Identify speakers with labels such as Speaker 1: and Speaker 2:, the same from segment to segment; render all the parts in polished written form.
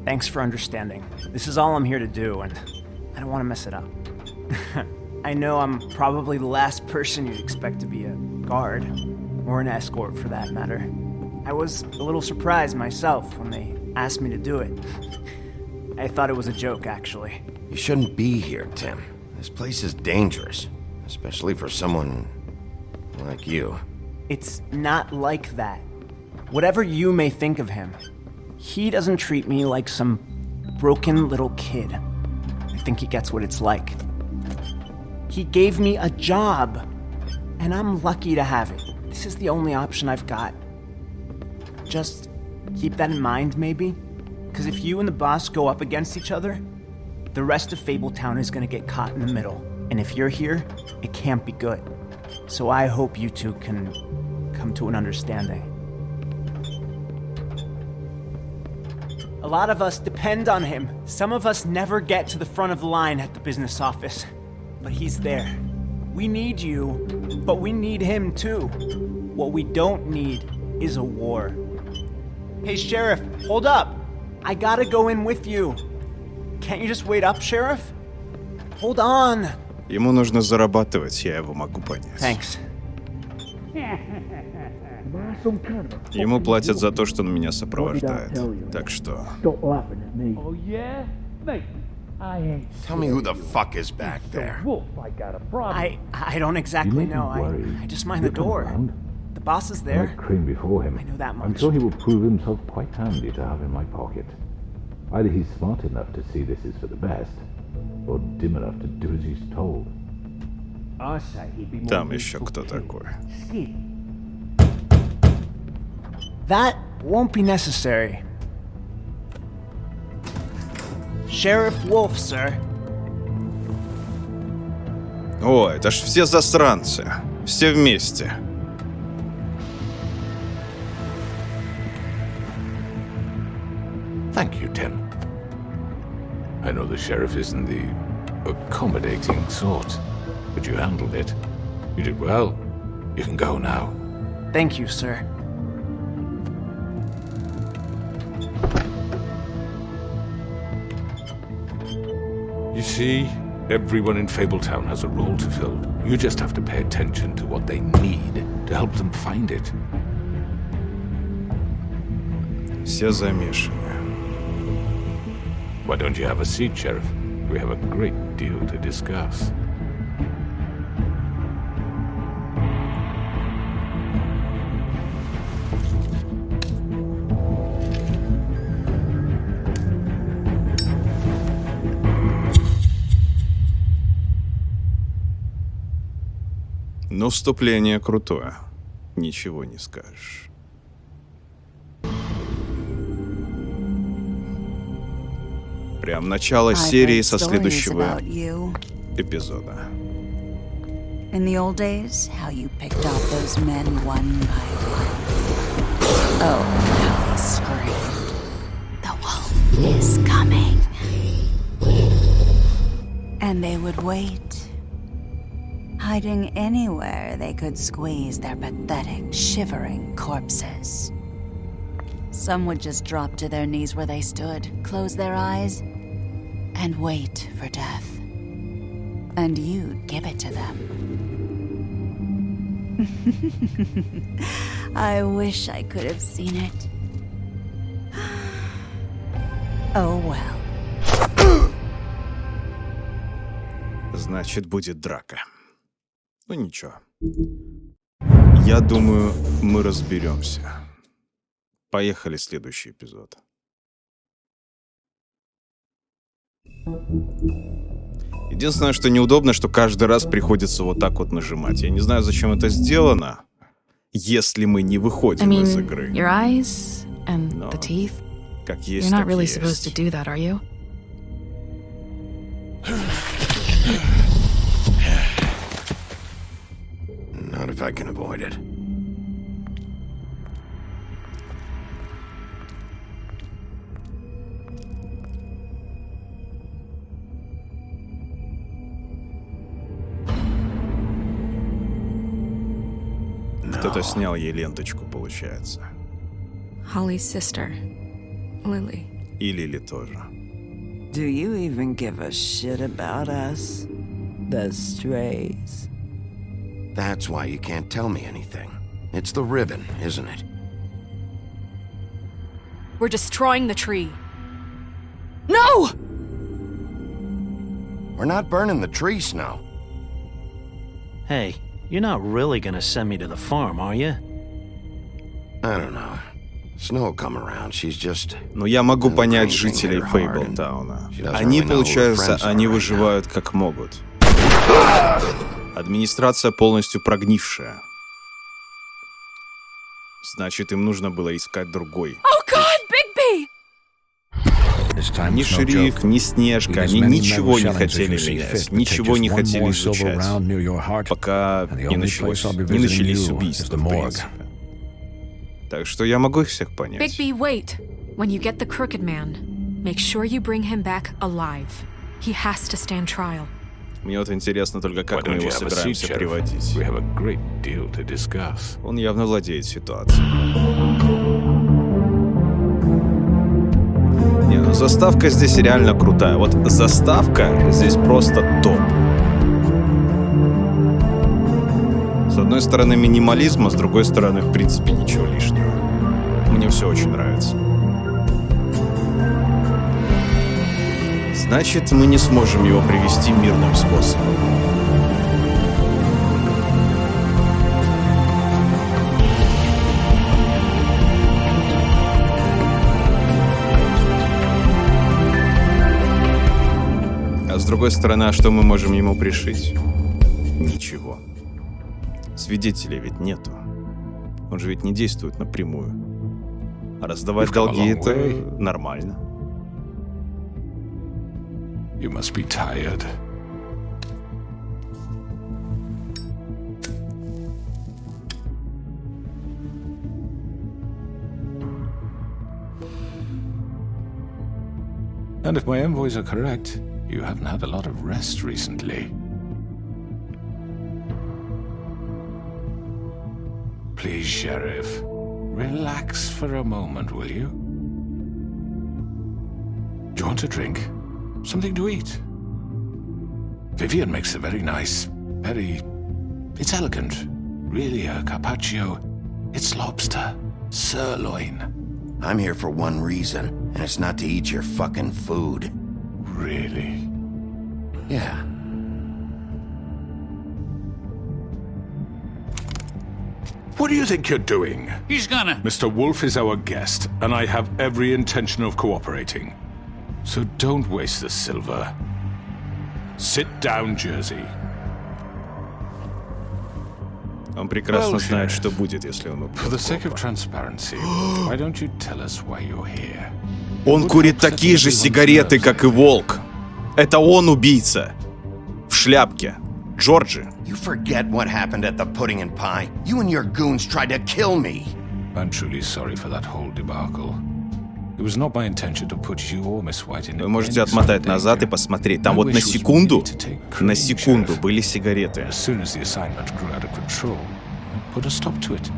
Speaker 1: Thanks for understanding. This is all I'm here to do, and I don't want to mess it up. I know I'm probably the last person you'd expect to be a guard, or an escort for that matter. I was a little surprised myself when they asked me to do it. I thought it was a joke, actually.
Speaker 2: You shouldn't be here, Tim. This place is dangerous, especially for someone like you.
Speaker 1: It's not like that. Whatever you may think of him, he doesn't treat me like some broken little kid. I think he gets what it's like. He gave me a job, and I'm lucky to have it. This is the only option I've got. Just keep that in mind, maybe? Because if you and the boss go up against each other, the rest of Fabletown is gonna get caught in the middle. And if you're here, it can't be good. So I hope you two can come to an understanding. A lot of us depend on him. Some of us never get to the front of the line at the business office. But he's there. We need you, but we need him too. What we don't need is a war. Hey, Sheriff, hold up. I gotta go in with you. Can't you just wait up, Sheriff? Hold on.
Speaker 3: Ему нужно зарабатывать, я его могу понять.
Speaker 1: Thanks.
Speaker 3: Ему платят за то, что он меня сопровождает. Так что...
Speaker 2: Tell me who the fuck is back there.
Speaker 1: I don't exactly know. I just mind the door. The boss is there.
Speaker 4: Before him.
Speaker 1: I know that much.
Speaker 4: I'm sure he will prove himself quite handy to have in my pocket. Either he's smart enough to see this is for the best, or dim enough to do as he's told.
Speaker 3: Там еще кто такой?
Speaker 1: That won't be necessary. Sheriff Wolf, sir.
Speaker 3: О, это ж все засранцы. Все вместе.
Speaker 4: Thank you, Tim. I know the sheriff isn't the accommodating sort, but you handled it. You did well. You can go now.
Speaker 1: Thank you, sir.
Speaker 4: You see, everyone in Fabletown has a role to fill. You just have to pay attention to what they need to help them find it.
Speaker 3: Все замешаны.
Speaker 4: Why don't you have a seat, Sheriff? We have a great deal to discuss.
Speaker 3: Но вступление крутое. Ничего не скажешь. Прям начало серии со следующего эпизода.
Speaker 5: In the old days, how you picked off those men one by one. Oh, how they screamed. The wolf is coming. And they would wait, hiding anywhere they could squeeze their pathetic, shivering corpses. Some would just drop to their knees where they stood, close their eyes, and wait for death. And you'd give it to them. I wish I could have seen it. Oh well.
Speaker 3: Значит, будет драка. Ну ничего. Я думаю, мы разберемся. Поехали в следующий эпизод. Единственное, что неудобно, что каждый раз приходится вот так вот нажимать. Я не знаю, зачем это сделано, если мы не выходим из игры.
Speaker 6: Your eyes and
Speaker 3: Но
Speaker 6: the teeth.
Speaker 3: как есть,
Speaker 6: You're not
Speaker 3: так
Speaker 6: really
Speaker 3: есть.
Speaker 6: supposed to do that, are you?
Speaker 2: Not if I can avoid it.
Speaker 3: Кто-то снял ей ленточку, получается.
Speaker 6: Holly's sister, Lily.
Speaker 3: И Лили тоже.
Speaker 7: Do you even give a shit about us? The strays.
Speaker 2: That's why you can't tell me anything. It's the ribbon, isn't it?
Speaker 6: We're destroying the tree. No!
Speaker 2: We're not burning the tree, Snow.
Speaker 8: Hey, you're not really gonna send me to the farm, are you?
Speaker 2: I don't know. Snow will come around. She's just...
Speaker 3: Но я могу понять жителей Фейблтауна. Они, получается, они выживают как могут. Администрация полностью прогнившая. Значит, им нужно было искать другой.
Speaker 6: Oh God, Bigby!
Speaker 3: Ни шериф, ни Снежка, они ничего не хотели менять, ничего не хотели изучать, пока не начались убийства, в принципе. Так что я могу их всех понять.
Speaker 6: Bigby, wait. When you get the crooked man, make sure you bring him back alive. He has to stand trial.
Speaker 3: Мне вот интересно только, как мы его собираемся приводить. Он явно владеет ситуацией. Не, ну заставка здесь реально крутая. Вот заставка здесь просто топ. С одной стороны минимализм, а с другой стороны, в принципе, ничего лишнего. Мне все очень нравится. Значит, мы не сможем его привести мирным способом. А с другой стороны, а что мы можем ему пришить? Ничего. Свидетелей ведь нету. Он же ведь не действует напрямую. А раздавать долги — это нормально.
Speaker 4: You must be tired. And if my envoys are correct, you haven't had a lot of rest recently. Please, Sheriff, relax for a moment, will you? Do you want a drink? Something to eat? Vivian makes a very nice, it's elegant. Really a carpaccio. It's lobster. Sirloin.
Speaker 2: I'm here for one reason, and it's not to eat your fucking food.
Speaker 4: Really?
Speaker 2: Yeah.
Speaker 4: What do you think you're doing?
Speaker 9: He's gonna...
Speaker 4: Mr. Wolf is our guest, and I have every intention of cooperating. So don't waste the silver. Sit down, Jersey.
Speaker 3: Он прекрасно знает, что будет, если он
Speaker 4: For the sake of transparency, why don't you tell us why you're here?
Speaker 3: Он курит такие же сигареты, как и Волк. Это он убийца. В шляпке. Джорджи.
Speaker 2: You forget what happened at the pudding and pie. You and your goons tried to kill me.
Speaker 4: I'm truly sorry for that whole debacle. It was not my intention to put you or Miss White in.
Speaker 3: Вы можете отмотать назад и посмотреть. Там вот на секунду были сигареты.
Speaker 4: As soon as the assignment grew out of control, I put a stop to it.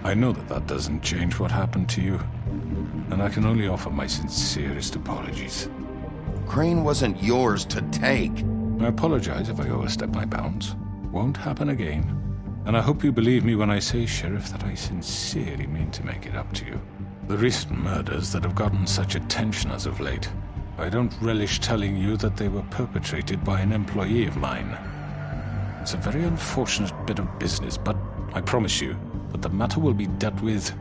Speaker 4: I know that doesn't change what happened to you, and I can only offer my sincerest apologies.
Speaker 2: Crane wasn't yours to take.
Speaker 4: I apologize if I overstep my bounds. Won't happen again. And I hope you believe me when I say, Sheriff, that I sincerely mean to make it up to you. The recent murders that have gotten such attention as of late, I don't relish telling you that they were perpetrated by an employee of mine. It's a very unfortunate bit of business, but I promise you that the matter will be dealt with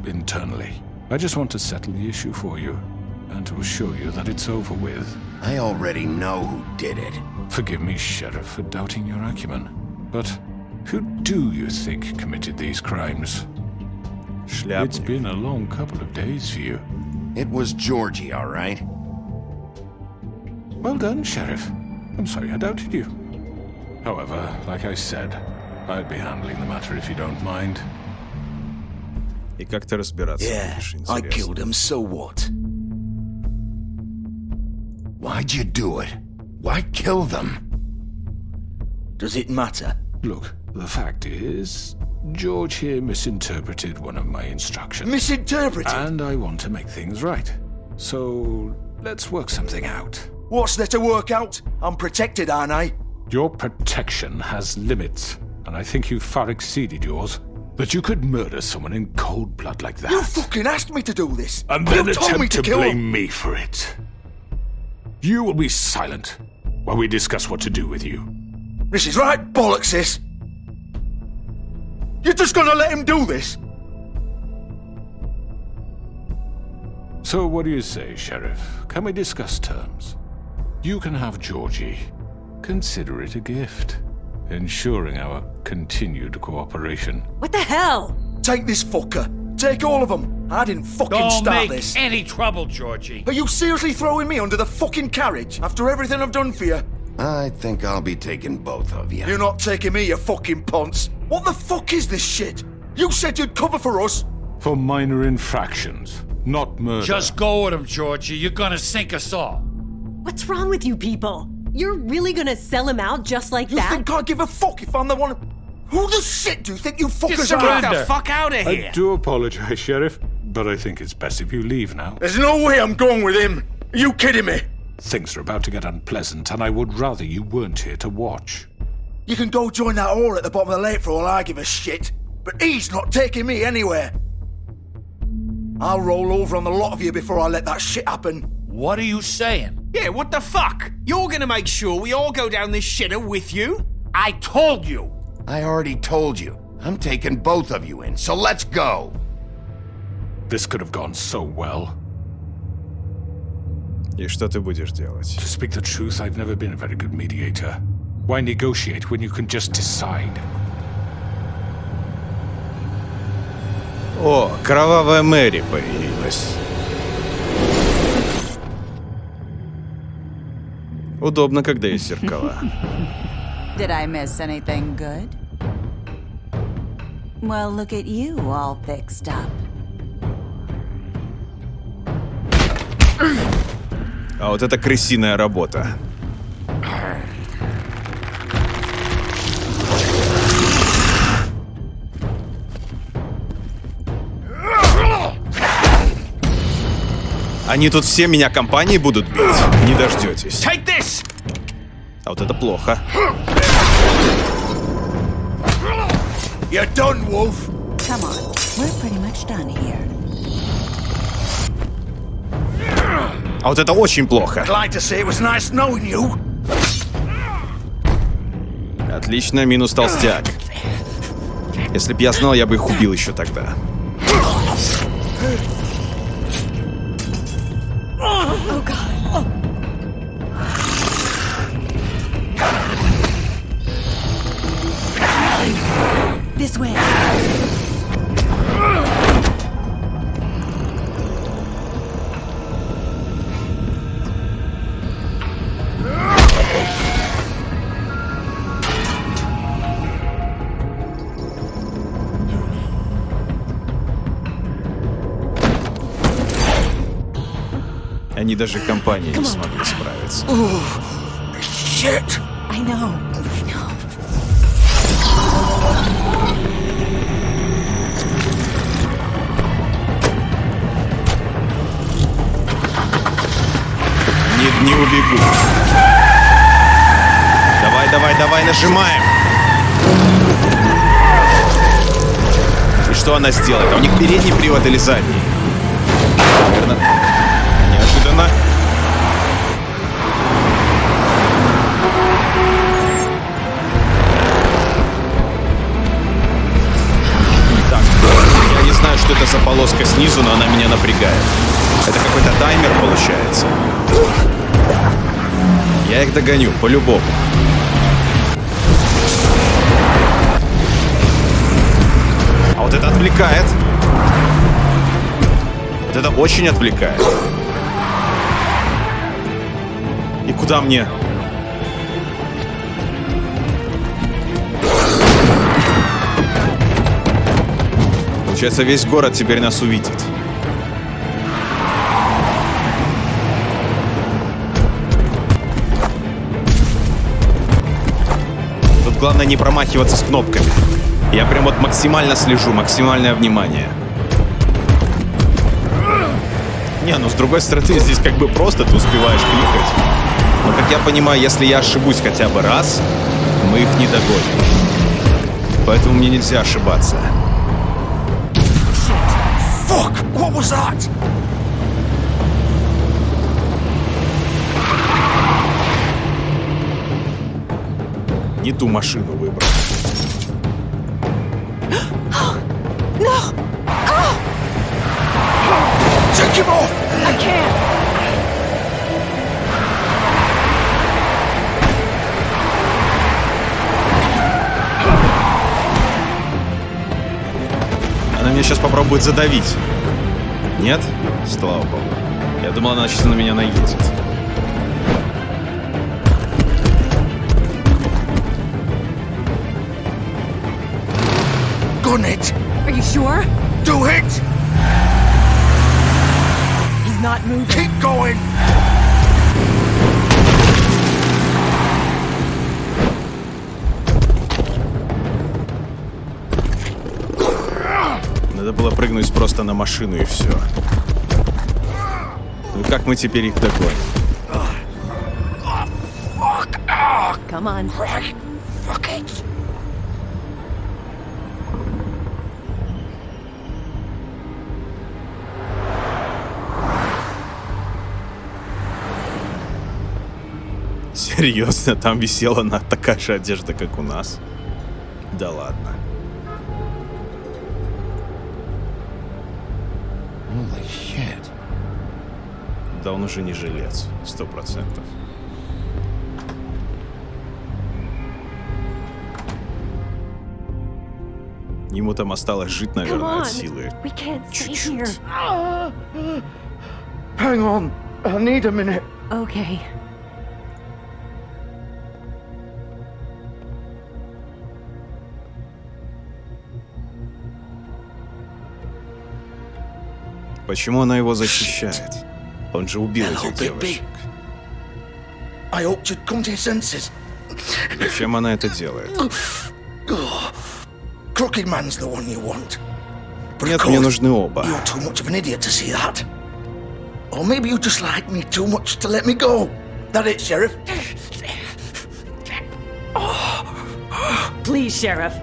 Speaker 4: internally. I just want to settle the issue for you, and to assure you that it's over with.
Speaker 2: I already know who did it.
Speaker 4: Forgive me, Sheriff, for doubting your acumen, but who do you think committed these crimes?
Speaker 3: Шляпник.
Speaker 4: It's been a long couple of days for you.
Speaker 2: It was Georgie, all right?
Speaker 4: Well done, Sheriff. I'm sorry I doubted you. However, like I said, I'd be handling the matter if you don't mind.
Speaker 3: И как-то разбираться.
Speaker 9: Yeah, I killed him, so what?
Speaker 2: Why'd you do it? Why kill them?
Speaker 9: Does it matter?
Speaker 4: Look, the fact is, George here misinterpreted one of my instructions.
Speaker 9: Misinterpreted?
Speaker 4: And I want to make things right. So, let's work something out.
Speaker 9: What's there to work out? I'm protected, aren't I?
Speaker 4: Your protection has limits, and I think you've far exceeded yours. That you could murder someone in cold blood like that.
Speaker 9: You fucking asked me to do this.
Speaker 4: And then
Speaker 9: you told me
Speaker 4: attempt
Speaker 9: to
Speaker 4: to
Speaker 9: kill
Speaker 4: blame
Speaker 9: him.
Speaker 4: me for it. You will be silent while we discuss what to do with you.
Speaker 9: This is right bollocks, this. You're just gonna let him do this?
Speaker 4: So what do you say, Sheriff? Can we discuss terms? You can have Georgie. Consider it a gift, ensuring our continued cooperation.
Speaker 10: What the hell?
Speaker 9: Take this fucker. Take all of them. I didn't fucking
Speaker 11: Don't
Speaker 9: start
Speaker 11: make
Speaker 9: this.
Speaker 11: any trouble, Georgie.
Speaker 9: Are you seriously throwing me under the fucking carriage after everything I've done for you?
Speaker 2: I think I'll be taking both of you.
Speaker 9: You're not taking me, you fucking ponce. What the fuck is this shit? You said you'd cover for us.
Speaker 4: For minor infractions, not murder.
Speaker 11: Just go with him, Georgie. You're gonna sink us all.
Speaker 10: What's wrong with you people? You're really gonna sell him out just like
Speaker 9: You
Speaker 10: that?
Speaker 9: think I give a fuck if I'm the one? Who the shit do you think you fuckers are?
Speaker 11: surrender. Get the fuck out of here.
Speaker 4: I do apologize, Sheriff, but I think it's best if you leave now.
Speaker 9: There's no way I'm going with him. Are you kidding me?
Speaker 4: Things are about to get unpleasant, and I would rather you weren't here to watch.
Speaker 9: You can go join that whore at the bottom of the lake for all I give a shit. But he's not taking me anywhere. I'll roll over on the lot of you before I let that shit happen.
Speaker 11: What are you saying?
Speaker 12: Yeah, what the fuck? You're gonna make sure we all go down this shitter with you?
Speaker 11: I told you.
Speaker 2: I already told you. I'm taking both of you in, so let's go.
Speaker 4: This could have gone so well.
Speaker 3: И что ты будешь делать?
Speaker 4: To speak the truth, I've never been a very good mediator. Why negotiate when you can just decide?
Speaker 3: О, кровавая Мэри появилась. Удобно, когда есть зеркала.
Speaker 5: Did I miss anything good? Well, look at you, all fixed up.
Speaker 3: А вот это крысиная работа. Они тут все меня компанией будут бить. Не дождетесь.
Speaker 12: Take this!
Speaker 3: А вот это плохо.
Speaker 9: You're done, Wolf.
Speaker 5: Come on, we're pretty much done here.
Speaker 3: А вот это очень плохо.
Speaker 9: I'd like to say it was nice knowing you.
Speaker 3: Отлично, минус толстяк. Если б я знал, я бы их убил еще тогда.
Speaker 10: Oh god.
Speaker 5: This way.
Speaker 3: Они даже компанией не смогли справиться.
Speaker 9: Shit.
Speaker 5: I know. I know.
Speaker 3: Не убегу. Давай, давай, давай, нажимаем. И что она сделает? А у них передний привод или задний? Наверное. Неожиданно. Так, я не знаю, что это за полоска снизу, но она меня напрягает. Это какой-то таймер получается. Я их догоню, по-любому. А вот это отвлекает. Вот это очень отвлекает. И куда мне? Получается, весь город теперь нас увидит. Тут главное не промахиваться с кнопками. Я прям вот максимально слежу, максимальное внимание. Не, ну с другой стороны, здесь как бы просто ты успеваешь кликать. Но, как я понимаю, если я ошибусь хотя бы раз, мы их не догоним. Поэтому мне нельзя ошибаться.
Speaker 9: Fuck! What was that?
Speaker 3: Не ту машину выбрал.
Speaker 10: No!
Speaker 9: Take him off!
Speaker 10: I can't!
Speaker 3: Она меня сейчас попробует задавить. Нет? Слава богу. Я думал, она сейчас на меня наедет.
Speaker 9: Gun it!
Speaker 10: Are you sure?
Speaker 9: Do it!
Speaker 10: He's not moving.
Speaker 9: Keep going!
Speaker 3: Надо было прыгнуть просто на машину и все. Ну как мы теперь их догоним?
Speaker 10: Come on.
Speaker 9: Fuck it!
Speaker 3: Серьезно, там висела такая же одежда, как у нас? Да ладно.
Speaker 2: Holy shit.
Speaker 3: Да он уже не жилец, 100%. Ему там осталось жить, наверное, от силы. Чуть-чуть.
Speaker 9: Hang on. I need a minute.
Speaker 10: Okay.
Speaker 3: Почему она его защищает? Он же убил этих девочек.
Speaker 9: I hope you'd come to your senses.
Speaker 3: Зачем она это делает?
Speaker 9: Crooked man's the one you want.
Speaker 3: Нет, мне нужны оба.
Speaker 9: You're too much of an idiot to see that. Or maybe you just like me too much to let me go. That it, Sheriff?
Speaker 10: Please, Sheriff.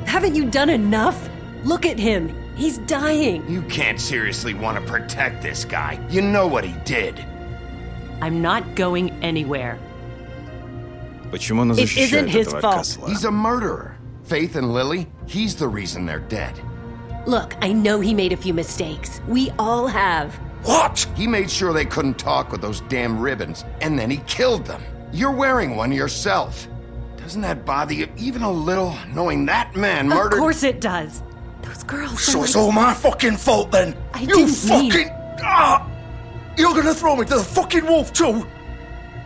Speaker 10: Haven't you done enough? Look at him. He's dying.
Speaker 2: You can't seriously want to protect this guy. You know what he did.
Speaker 10: I'm not going anywhere.
Speaker 3: Почему она защищает этого козла?
Speaker 2: He's a murderer. Faith and Lily, he's the reason they're dead.
Speaker 10: Look, I know he made a few mistakes. We all have.
Speaker 2: What? He made sure they couldn't talk with those damn ribbons, and then he killed them. You're wearing one yourself. Doesn't that bother you even a little, knowing that man murdered—
Speaker 10: Of course it does. Those girls—
Speaker 9: So it's all my fucking fault then?
Speaker 10: I
Speaker 9: You
Speaker 10: didn't
Speaker 9: fucking— You're gonna throw me to the fucking wolf too?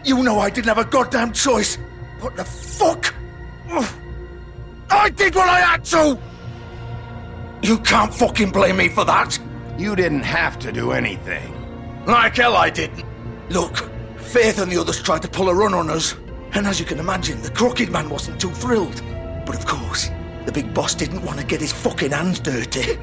Speaker 9: You know I didn't have a goddamn choice. What the fuck? I did what I had to! You can't fucking blame me for that.
Speaker 2: You didn't have to do anything.
Speaker 9: Like hell I didn't. Look, Faith and the others tried to pull a run on us. And as you can imagine, the crooked man wasn't too thrilled. But of course, the big boss didn't want to get his fucking hands dirty.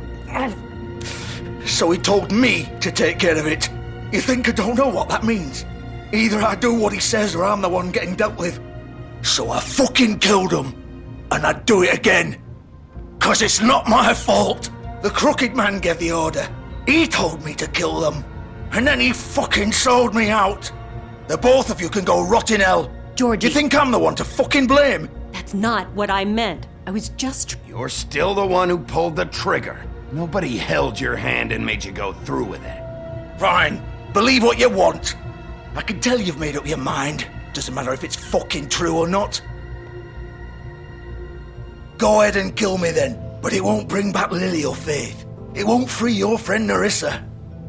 Speaker 9: So he told me to take care of it. You think I don't know what that means? Either I do what he says or I'm the one getting dealt with. So I fucking killed him. And I'd do it again. 'Cause it's not my fault. The crooked man gave the order. He told me to kill them. And then he fucking sold me out. The both of you can go rot in hell.
Speaker 10: Georgie.
Speaker 9: You think I'm the one to fucking blame?
Speaker 10: That's not what I meant. I was just—
Speaker 2: You're still the one who pulled the trigger. Nobody held your hand and made you go through with it.
Speaker 9: Fine. Believe what you want. I can tell you've made up your mind. Doesn't matter if it's fucking true or not. Go ahead and kill me then. But it won't bring back Lily or Faith. It won't free your friend Nerissa.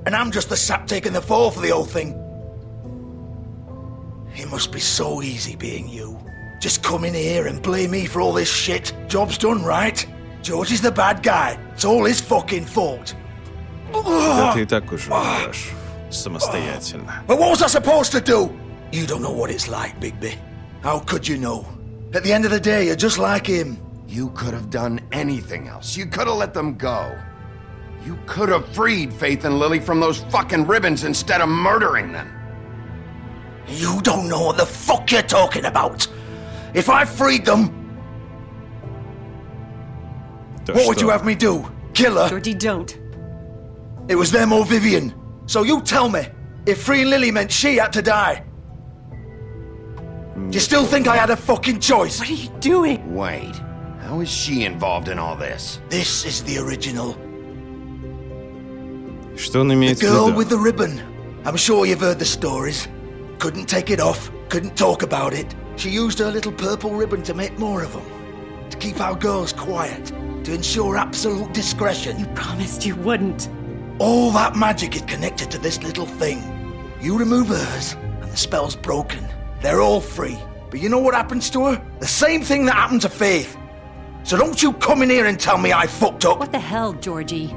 Speaker 9: And I'm just the sap taking the fall for the whole thing. It must be so easy being you. Just come in here and blame me for all this shit. Job's done, right? George is the bad guy. It's all his fucking fault.
Speaker 3: Да ты и так уже умрешь самостоятельно.
Speaker 9: But what was I supposed to do? You don't know what it's like, Bigby. How could you know? At the end of the day, you're just like him.
Speaker 2: You could have done anything else. You could have let them go. You could have freed Faith and Lily from those fucking ribbons instead of murdering them.
Speaker 9: You don't know what the fuck you're talking about. If I freed them, what would you have me do? Kill her?
Speaker 10: Georgie, don't.
Speaker 9: It was them or Vivian. So you tell me, if freeing Lily meant she had to die, do you still think I had a fucking choice?
Speaker 10: What are you doing?
Speaker 2: Wait, how is she involved in all this?
Speaker 9: This is the original.
Speaker 3: Что он имеет в
Speaker 9: The girl
Speaker 3: виду?
Speaker 9: with the ribbon. I'm sure you've heard the stories. Couldn't take it off, couldn't talk about it. She used her little purple ribbon to make more of them. To keep our girls quiet. To ensure absolute discretion.
Speaker 10: You promised you wouldn't.
Speaker 9: All that magic is connected to this little thing. You remove hers, and the spell's broken. They're all free. But you know what happens to her? The same thing that happened to Faith. So don't you come in here and tell me I fucked up.
Speaker 10: What the hell, Georgie?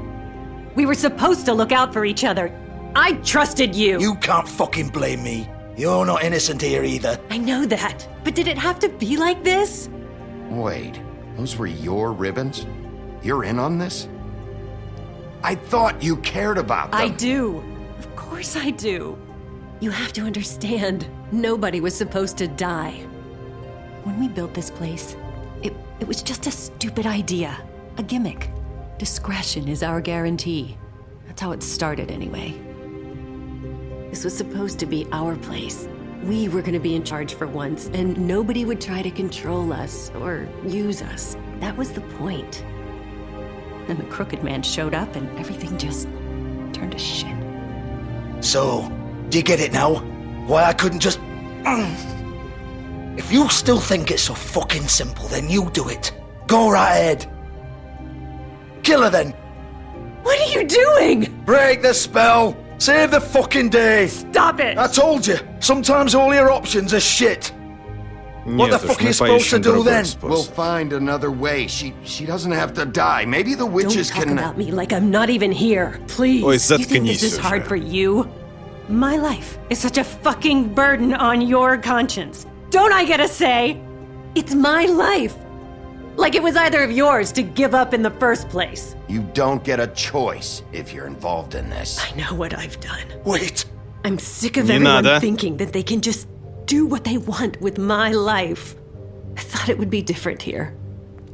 Speaker 10: We were supposed to look out for each other. I trusted you.
Speaker 9: You can't fucking blame me. You're not innocent here either.
Speaker 10: I know that. But did it have to be like this?
Speaker 2: Wait, those were your ribbons? You're in on this? I thought you cared about them.
Speaker 10: I do. Of course I do. You have to understand, nobody was supposed to die. When we built this place, it was just a stupid idea. A gimmick. Discretion is our guarantee. That's how it started anyway. This was supposed to be our place. We were gonna be in charge for once, and nobody would try to control us or use us. That was the point. Then the crooked man showed up and everything just turned to shit.
Speaker 9: So, do you get it now? Why I couldn't just... If you still think it's so fucking simple, then you do it. Go right ahead. Kill her then.
Speaker 10: What are you doing?
Speaker 9: Break the spell. Save the fucking day.
Speaker 10: Stop it.
Speaker 9: I told you. Sometimes all your options are shit. What the fuck are you supposed to do then?
Speaker 2: We'll find another way. She doesn't have to die. Maybe the witches
Speaker 10: Don't talk
Speaker 2: can...
Speaker 10: about me like I'm not even here. Please.
Speaker 3: Ой,
Speaker 10: You think
Speaker 3: заткнись
Speaker 10: this is hard
Speaker 3: уже.
Speaker 10: for you? My life is such a fucking burden on your conscience. Don't I get a say? It's my life. Like it was either of yours to give up in the first place.
Speaker 2: You don't get a choice if you're involved in this.
Speaker 10: I know what I've done.
Speaker 9: Wait.
Speaker 10: I'm sick of
Speaker 3: Не
Speaker 10: everyone
Speaker 3: надо.
Speaker 10: thinking that they can just do what they want with my life. I thought it would be different here.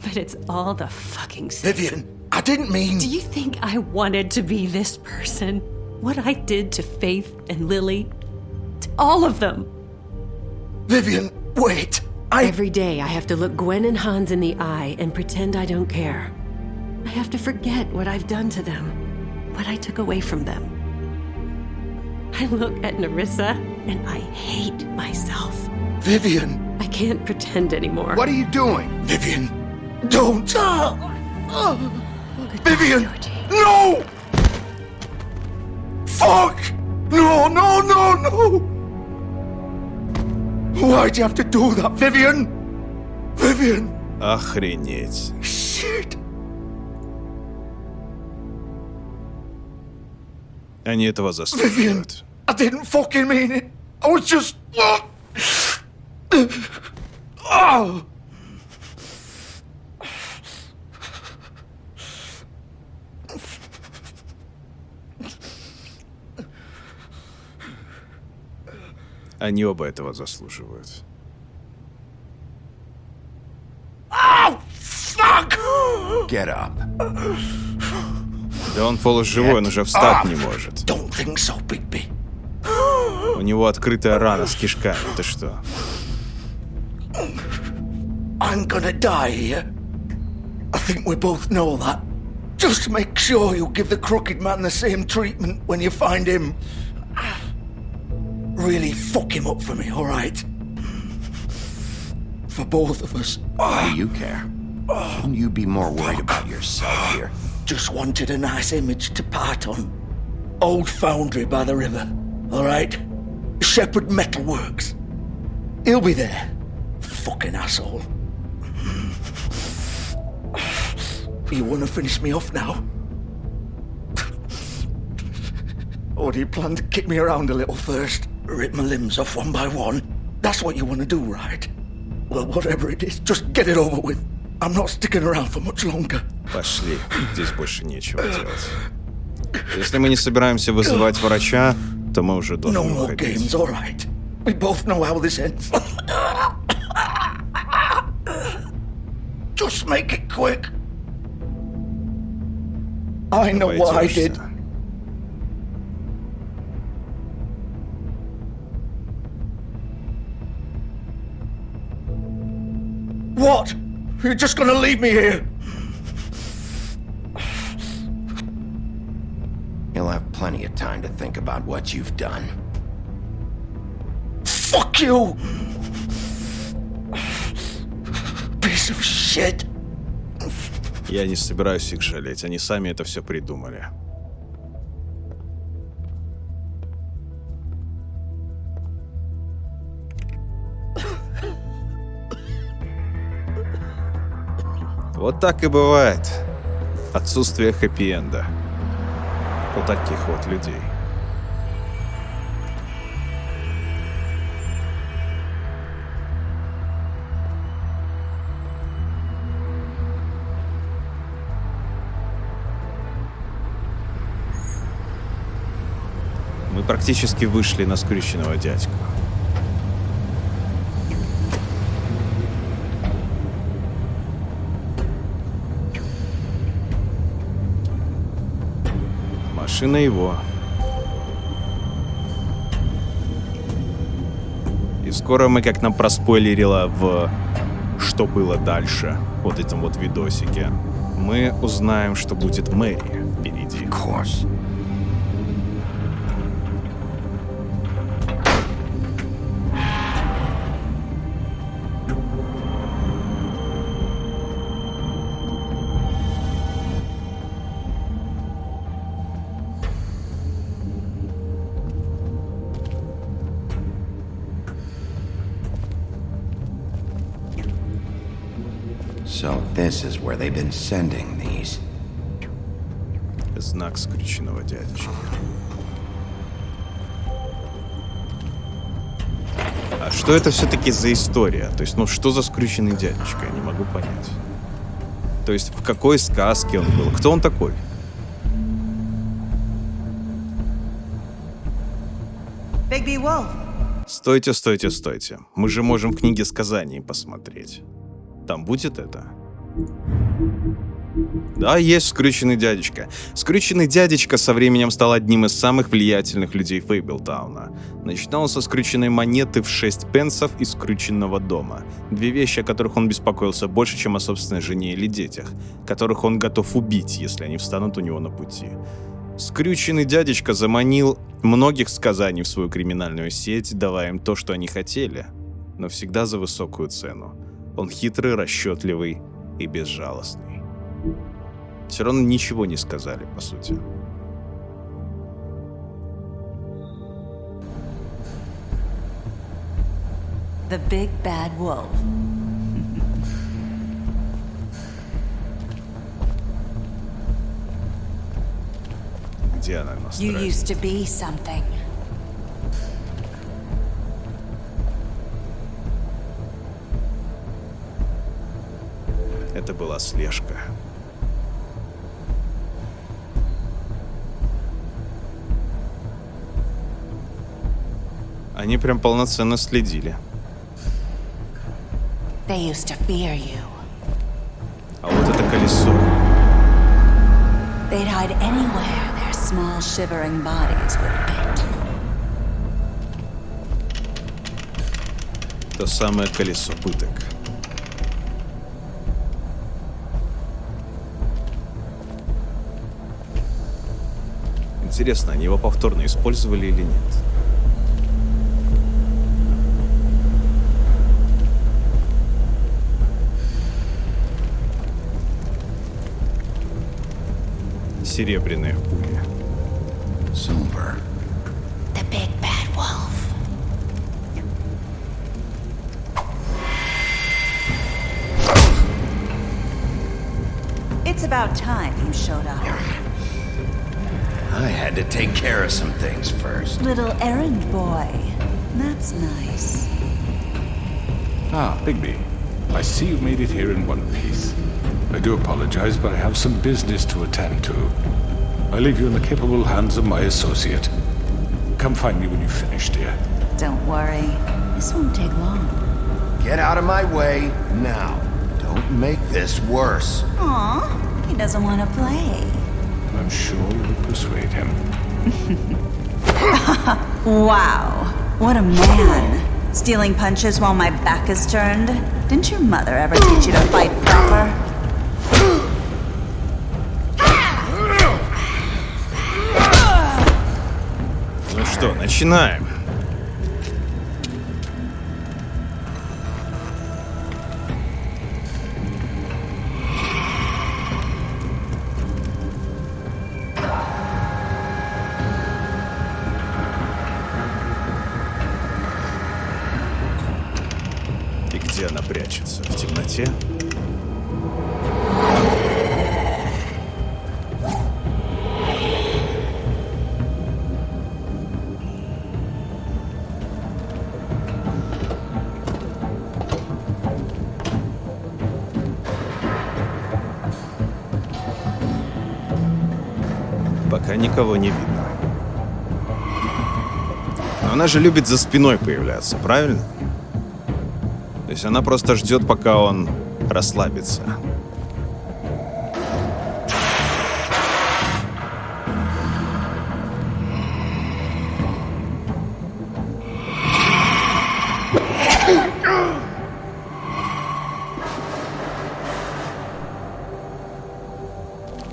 Speaker 10: But it's all the fucking same.
Speaker 9: Vivian, I didn't mean...
Speaker 10: Do you think I wanted to be this person? What I did to Faith and Lily? To all of them.
Speaker 9: Vivian, wait.
Speaker 10: Every day I have to look Gwen and Hans in the eye and pretend I don't care. I have to forget what I've done to them, what I took away from them. I look at Nerissa and I hate myself.
Speaker 9: Vivian.
Speaker 10: I can't pretend anymore.
Speaker 2: What are you doing?
Speaker 9: Vivian, don't. Vivian, no! Fuck! No, no, no, no! Why'd you have to do that, Vivian? Vivian!
Speaker 3: Охренеть.
Speaker 9: Shit!
Speaker 3: Они этого
Speaker 9: Vivian,
Speaker 3: заслуживают.
Speaker 9: I didn't fucking mean it. I was just... Oh!
Speaker 3: Они оба этого заслуживают.
Speaker 9: Oh, fuck!
Speaker 2: Get up.
Speaker 3: Да он полуживой, он уже встать не может.
Speaker 9: Don't think so, Bigby.
Speaker 3: У него открытая рана с кишками. Ты что?
Speaker 9: I'm gonna die here. I think we both know that. Just make sure you give the crooked man the same treatment when you find him. Really fuck him up for me, alright? For both of us.
Speaker 2: Why do you care? Shouldn't you be more worried about yourself here?
Speaker 9: Just wanted a nice image to part on. Old foundry by the river, alright? Shepherd Metalworks. He'll be there. Fucking asshole. You wanna finish me off now? Or do you plan to kick me around a little first? Rip my limbs off one by one? That's what you wanna do, right? Well, whatever it is, just get it over with. I'm not sticking around for much longer.
Speaker 3: Пошли. Здесь больше нечего делать. Если мы не собираемся вызывать врача, то мы уже должны
Speaker 9: No more
Speaker 3: уходить.
Speaker 9: games, all right. We both know how this ends. Just make it quick. I know what I did. What? You're just gonna leave me here?
Speaker 2: You'll have plenty of time to think about what you've done.
Speaker 9: Fuck you! Piece of shit.
Speaker 3: Я не собираюсь их жалеть, они сами это все придумали. Вот так и бывает. Отсутствие хэппи-энда. У таких вот людей. Мы практически вышли на скрюченного дядьку. Машина его. И скоро мы, как нам проспойлерило в «Что было дальше», вот этом вот видосике, мы узнаем, что будет Мэри впереди.
Speaker 2: So this is where they've been sending these.
Speaker 3: Знак скрюченного дядечки. А что это все-таки за история? То есть, ну что за скрюченный дядечка? Я не могу понять. То есть, в какой сказке он был? Кто он такой? Стойте, стойте, стойте. Мы же можем в книге сказаний посмотреть. Там будет это? Да, есть скрюченный дядечка. Скрюченный дядечка со временем стал одним из самых влиятельных людей Фейблтауна. Начинал он со скрюченной монеты в 6 пенсов и скрюченного дома. Две вещи, о которых он беспокоился больше, чем о собственной жене или детях, которых он готов убить, если они встанут у него на пути. Скрюченный дядечка заманил многих сказаний в свою криминальную сеть, давая им то, что они хотели, но всегда за высокую цену. Он хитрый, расчетливый и безжалостный. Все равно ничего не сказали, по сути.
Speaker 5: The big bad wolf.
Speaker 3: Где она нас
Speaker 5: You
Speaker 3: тратит?
Speaker 5: used to be something.
Speaker 3: Это была слежка. Они прям полноценно следили.
Speaker 5: They used to fear you.
Speaker 3: А вот это колесо.
Speaker 5: They'd hide anywhere their small shivering bodies would fit.
Speaker 3: То самое колесо пыток. Интересно, они его повторно использовали или нет? Серебряные пули.
Speaker 2: Silver.
Speaker 5: The big bad wolf. It's about time you showed up.
Speaker 2: I had to take care of some things first.
Speaker 5: Little errand boy. That's nice.
Speaker 4: Ah, Bigby. I see you've made it here in one piece. I do apologize, but I have some business to attend to. I leave you in the capable hands of my associate. Come find me when you've finished, dear.
Speaker 5: Don't worry. This won't take long.
Speaker 2: Get out of my way now. Don't make this worse.
Speaker 5: Aw, he doesn't want to play.
Speaker 4: I'm sure you'll persuade him.
Speaker 5: Wow, what a man. Stealing punches while my back is turned? Didn't your mother ever teach you to fight proper?
Speaker 3: Ну что, начинаем. И где она прячется? В темноте? Пока никого не видно. Но она же любит за спиной появляться, правильно? То есть она просто ждет, пока он расслабится.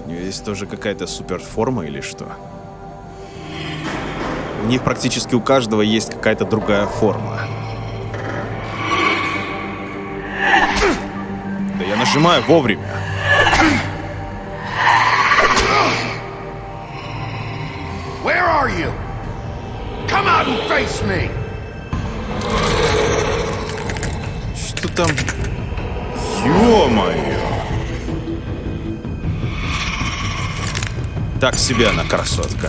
Speaker 3: У нее есть тоже какая-то суперформа или что? У них практически у каждого есть какая-то другая форма. Да я нажимаю вовремя.
Speaker 2: Where are you? Come out and face me.
Speaker 3: Что там? Ё-моё! Так себе она красотка.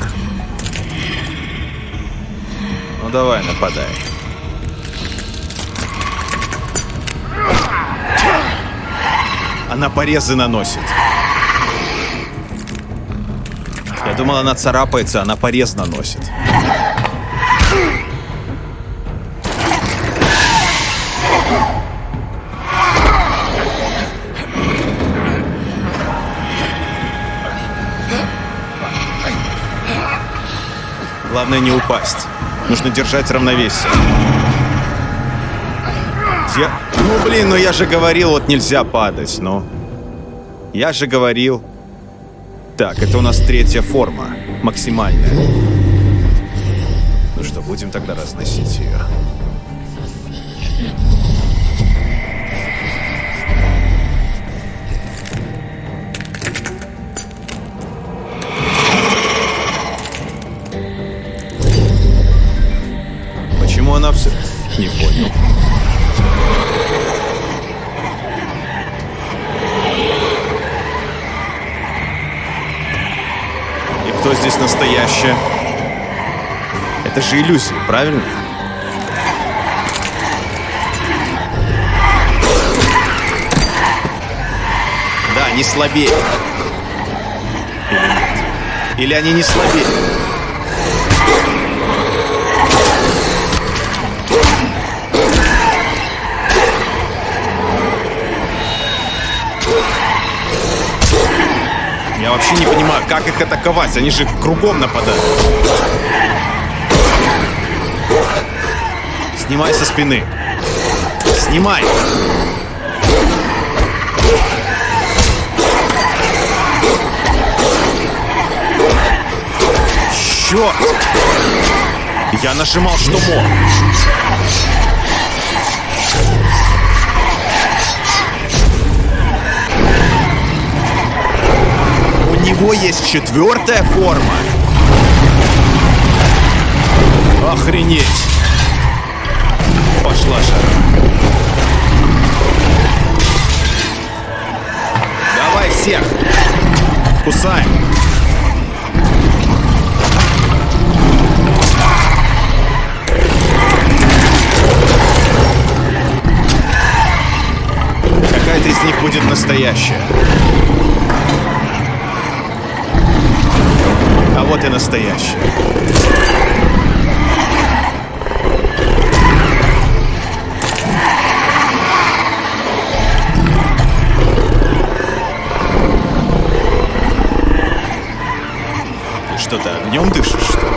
Speaker 3: Ну давай, нападай. Она порезы наносит. Я думал, она царапается, она порез наносит. Главное не упасть. Нужно держать равновесие. Ну блин, ну я же говорил, вот нельзя падать, ну. Я же говорил. Так, это у нас третья форма. Максимальная. Ну что, будем тогда разносить ее. Почему она все... Не понял. И кто здесь настоящая? Это же иллюзия, правильно? Да, они слабее. Или нет? Или они не слабее? Я вообще не понимаю, как их атаковать. Они же кругом нападают. Снимай со спины. Снимай. Черт! Я нажимал, что мог. У него есть четвертая форма. Охренеть. Пошла жара. Давай всех. Кусаем. Какая-то из них будет настоящая. настоящее. Ты что-то огнем дышишь, что ли?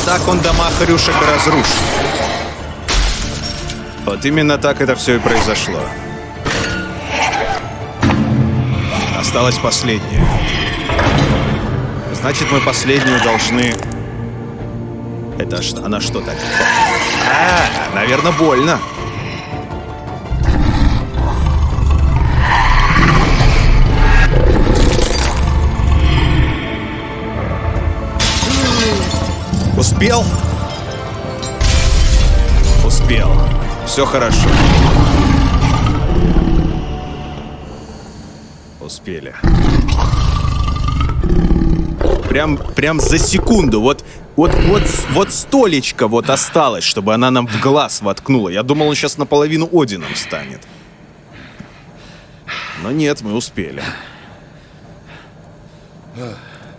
Speaker 3: Так он дома хрюшек разрушил. Вот именно так это все и произошло. Осталось последнее. Значит, мы последнюю должны... Это она что так? Наверное, больно. Успел? Успел. Все хорошо. Успели. Прям за секунду. Вот столечко вот осталось, чтобы она нам в глаз воткнула. Я думал, он сейчас наполовину Одином станет. Но нет, мы успели.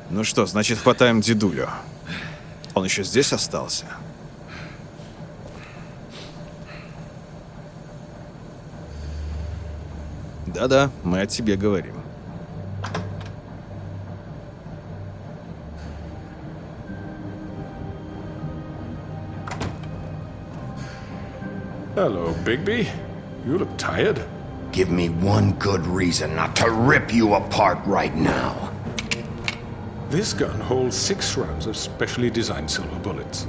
Speaker 3: Ну что, значит, хватаем дедулю. Он еще здесь остался? Да-да, мы о тебе говорим.
Speaker 4: Hello, Bigby. You look tired.
Speaker 2: Give me one good reason not to rip you apart right now.
Speaker 4: This gun holds 6 rounds of specially designed silver bullets.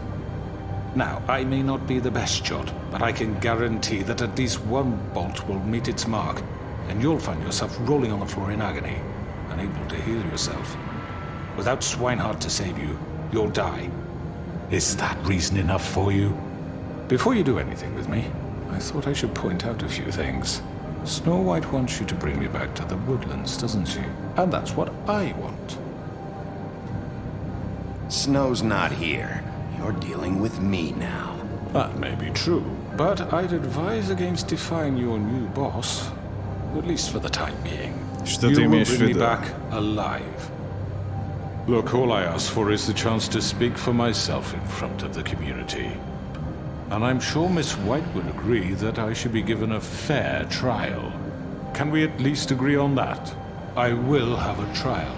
Speaker 4: Now, I may not be the best shot, but I can guarantee that at least one bolt will meet its mark, and you'll find yourself rolling on the floor in agony, unable to heal yourself. Without Swinehart to save you, you'll die. Is that reason enough for you? Before you do anything with me, I thought I should point out a few things. Snow White wants you to bring me back to the woodlands, doesn't she? And that's what I want.
Speaker 2: Snow's not here. You're dealing with me now.
Speaker 4: That may be true, but I'd advise against defying your new boss, at least for the time being.
Speaker 3: Что ты имеешь в
Speaker 4: виду? You will bring me
Speaker 3: виду?
Speaker 4: back alive. Look, all I ask for is the chance to speak for myself in front of the community. And I'm sure Miss White would agree that I should be given a fair trial. Can we at least agree on that? I will have a trial.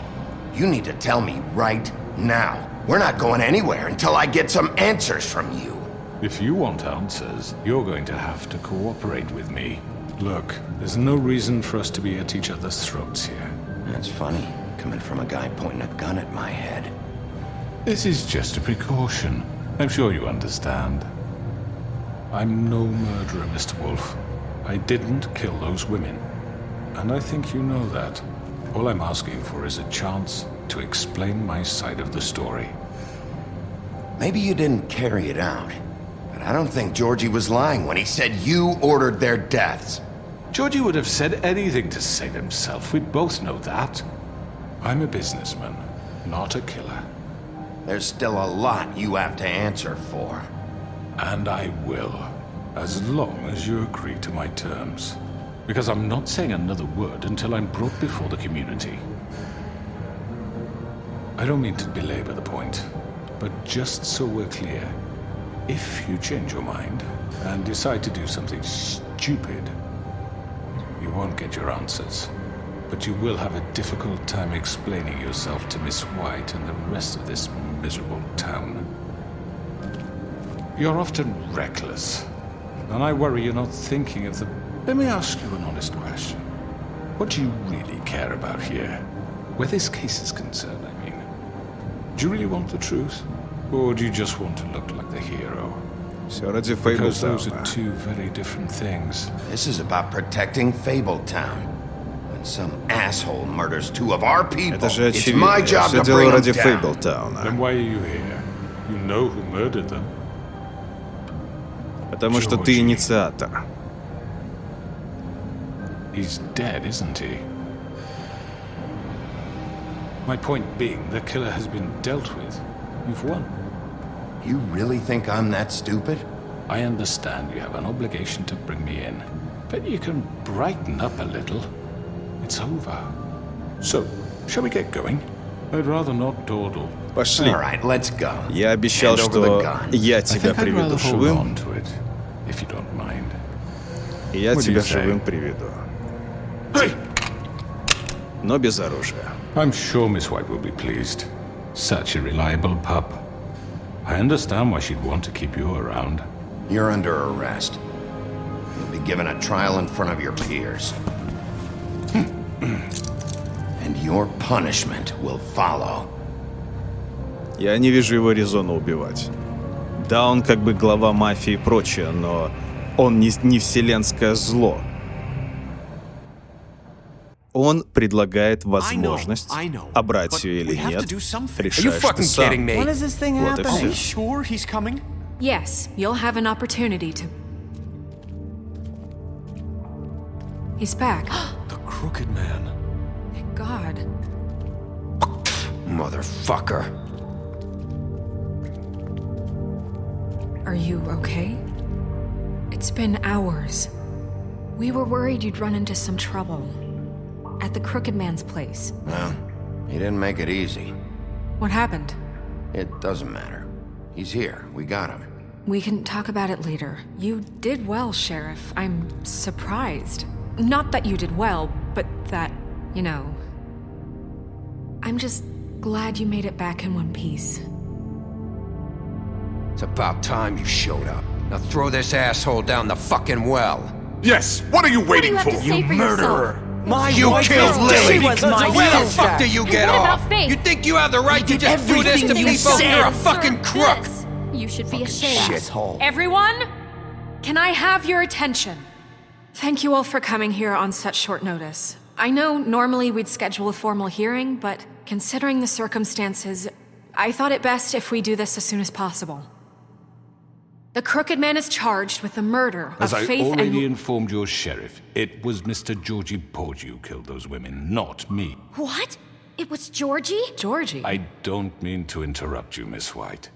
Speaker 2: You need to tell me right now. We're not going anywhere until I get some answers from you.
Speaker 4: If you want answers, you're going to have to cooperate with me. Look, there's no reason for us to be at each other's throats here.
Speaker 2: That's funny, coming from a guy pointing a gun at my head.
Speaker 4: This is just a precaution. I'm sure you understand. I'm no murderer, Mr. Wolf. I didn't kill those women. And I think you know that. All I'm asking for is a chance to explain my side of the story.
Speaker 2: Maybe you didn't carry it out, but I don't think Georgie was lying when he said you ordered their deaths.
Speaker 4: Georgie would have said anything to save himself. We both know that. I'm a businessman, not a killer.
Speaker 2: There's still a lot you have to answer for.
Speaker 4: And I will, as long as you agree to my terms. Because I'm not saying another word until I'm brought before the community. I don't mean to belabor the point, but just so we're clear, if you change your mind and decide to do something stupid, you won't get your answers. But you will have a difficult time explaining yourself to Miss White and the rest of this miserable town. You're often reckless, and I worry you're not thinking of the... Let me ask you an honest question. What do you really care about here? Where this case is concerned, I mean. Do you really want the truth? Or do you just want to look like the hero? Because those are two very different things.
Speaker 2: This is about protecting Fabletown. When some asshole murders 2 of our people, it's my job to bring them down.
Speaker 4: Then why are you here? You know who murdered them.
Speaker 3: Потому что ты инициатор.
Speaker 4: He's dead, isn't he? My point being, the killer has been dealt with. You've won.
Speaker 2: You really think I'm that stupid?
Speaker 4: I understand you have an obligation to bring me in, but you can brighten up a little. It's over. So, shall we get going? I'd rather not dawdle.
Speaker 3: Пошли.
Speaker 2: All right, let's go.
Speaker 3: Я обещал, что я тебя приведу живым.
Speaker 4: If you don't mind.
Speaker 3: И я тебя живым приведу. Но без оружия.
Speaker 4: I'm sure Miss White will be pleased. Such a reliable pup. I understand why she'd want to keep you around.
Speaker 2: You're under arrest. You'll be given a trial in front of your peers. And your punishment will follow.
Speaker 3: Я не вижу его резона убивать. Да, он как бы глава мафии и прочее, но он не вселенское зло. Он предлагает возможность, а брать ее или нет, решаешь ты сам. Вот и все.
Speaker 6: Yes, you'll have an opportunity to... He's back.
Speaker 13: The crooked man.
Speaker 6: Thank God.
Speaker 2: Motherfucker.
Speaker 6: Are you okay? It's been hours. We were worried you'd run into some trouble. At the crooked man's place.
Speaker 2: Well, he didn't make it easy.
Speaker 6: What happened?
Speaker 2: It doesn't matter. He's here. We got him.
Speaker 6: We can talk about it later. You did well, Sheriff. I'm surprised. Not that you did well, but that, you know... I'm just glad you made it back in one piece.
Speaker 14: It's about time you showed up. Now throw this asshole down the fucking well.
Speaker 11: Yes, what are you waiting for?
Speaker 10: You murderer!
Speaker 14: You killed Lily!
Speaker 7: She was my
Speaker 14: Where the
Speaker 7: sister.
Speaker 14: fuck do you get
Speaker 10: what
Speaker 14: off?
Speaker 10: about Faith?
Speaker 14: You think you have the right to just do this to people? You're a fucking crook!
Speaker 10: You should be ashamed.
Speaker 2: Shithole.
Speaker 6: Everyone, can I have your attention? Thank you all for coming here on such short notice. I know normally we'd schedule a formal hearing, but considering the circumstances, I thought it best if we do this as soon as possible. The crooked man is charged with the murder of
Speaker 4: As I
Speaker 6: Faith
Speaker 4: already
Speaker 6: and...
Speaker 4: informed your sheriff, it was Mr. Georgie Porgy who killed those women, not me.
Speaker 10: What? It was Georgie?
Speaker 6: Georgie?
Speaker 4: I don't mean to interrupt you, Miss White,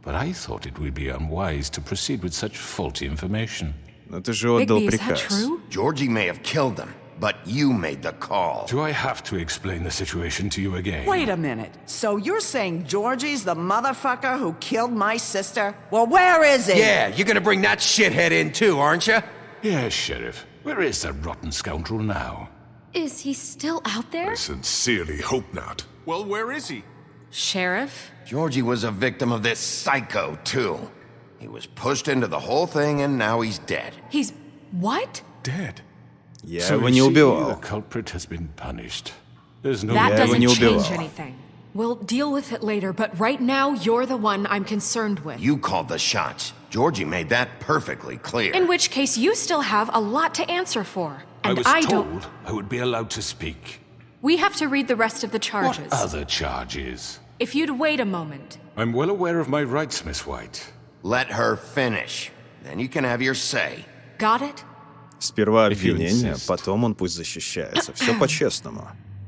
Speaker 4: but I thought it would be unwise to proceed with such faulty information.
Speaker 3: Но ты же отдал
Speaker 6: Bigby, is that
Speaker 3: приказ.
Speaker 6: true?
Speaker 2: Georgie may have killed them, but you made the call.
Speaker 4: Do I have to explain the situation to you again?
Speaker 7: Wait a minute. So you're saying Georgie's the motherfucker who killed my sister? Well, where is he?
Speaker 14: Yeah, you're gonna bring that shithead in too, aren't you?
Speaker 4: Yes, Sheriff. Where is that rotten scoundrel now?
Speaker 10: Is he still out there?
Speaker 11: I sincerely hope not. Well, where is he?
Speaker 6: Sheriff?
Speaker 2: Georgie was a victim of this psycho, too. He was pushed into the whole thing, and now he's dead.
Speaker 6: He's... what?
Speaker 11: Dead.
Speaker 3: Я
Speaker 4: So
Speaker 3: его
Speaker 4: you
Speaker 3: не
Speaker 4: see,
Speaker 3: убивал.
Speaker 4: the culprit has been punished. There's no...
Speaker 6: That
Speaker 3: Я его
Speaker 6: doesn't
Speaker 3: не
Speaker 6: change
Speaker 3: убивал.
Speaker 6: anything. We'll deal with it later, but right now, you're the one I'm concerned with.
Speaker 2: You called the shots. Georgie made that perfectly clear.
Speaker 6: In which case, you still have a lot to answer for. And
Speaker 4: I was
Speaker 6: don't...
Speaker 4: told I would be allowed to speak.
Speaker 6: We have to read the rest of the charges.
Speaker 4: What other charges?
Speaker 6: If you'd wait a moment.
Speaker 4: I'm well aware of my rights, Miss White.
Speaker 2: Let her finish. Then you can have your say.
Speaker 6: Got it?
Speaker 3: Сперва
Speaker 4: If you
Speaker 3: обвинение,
Speaker 4: insist.
Speaker 3: потом он пусть защищается. Все по-честному.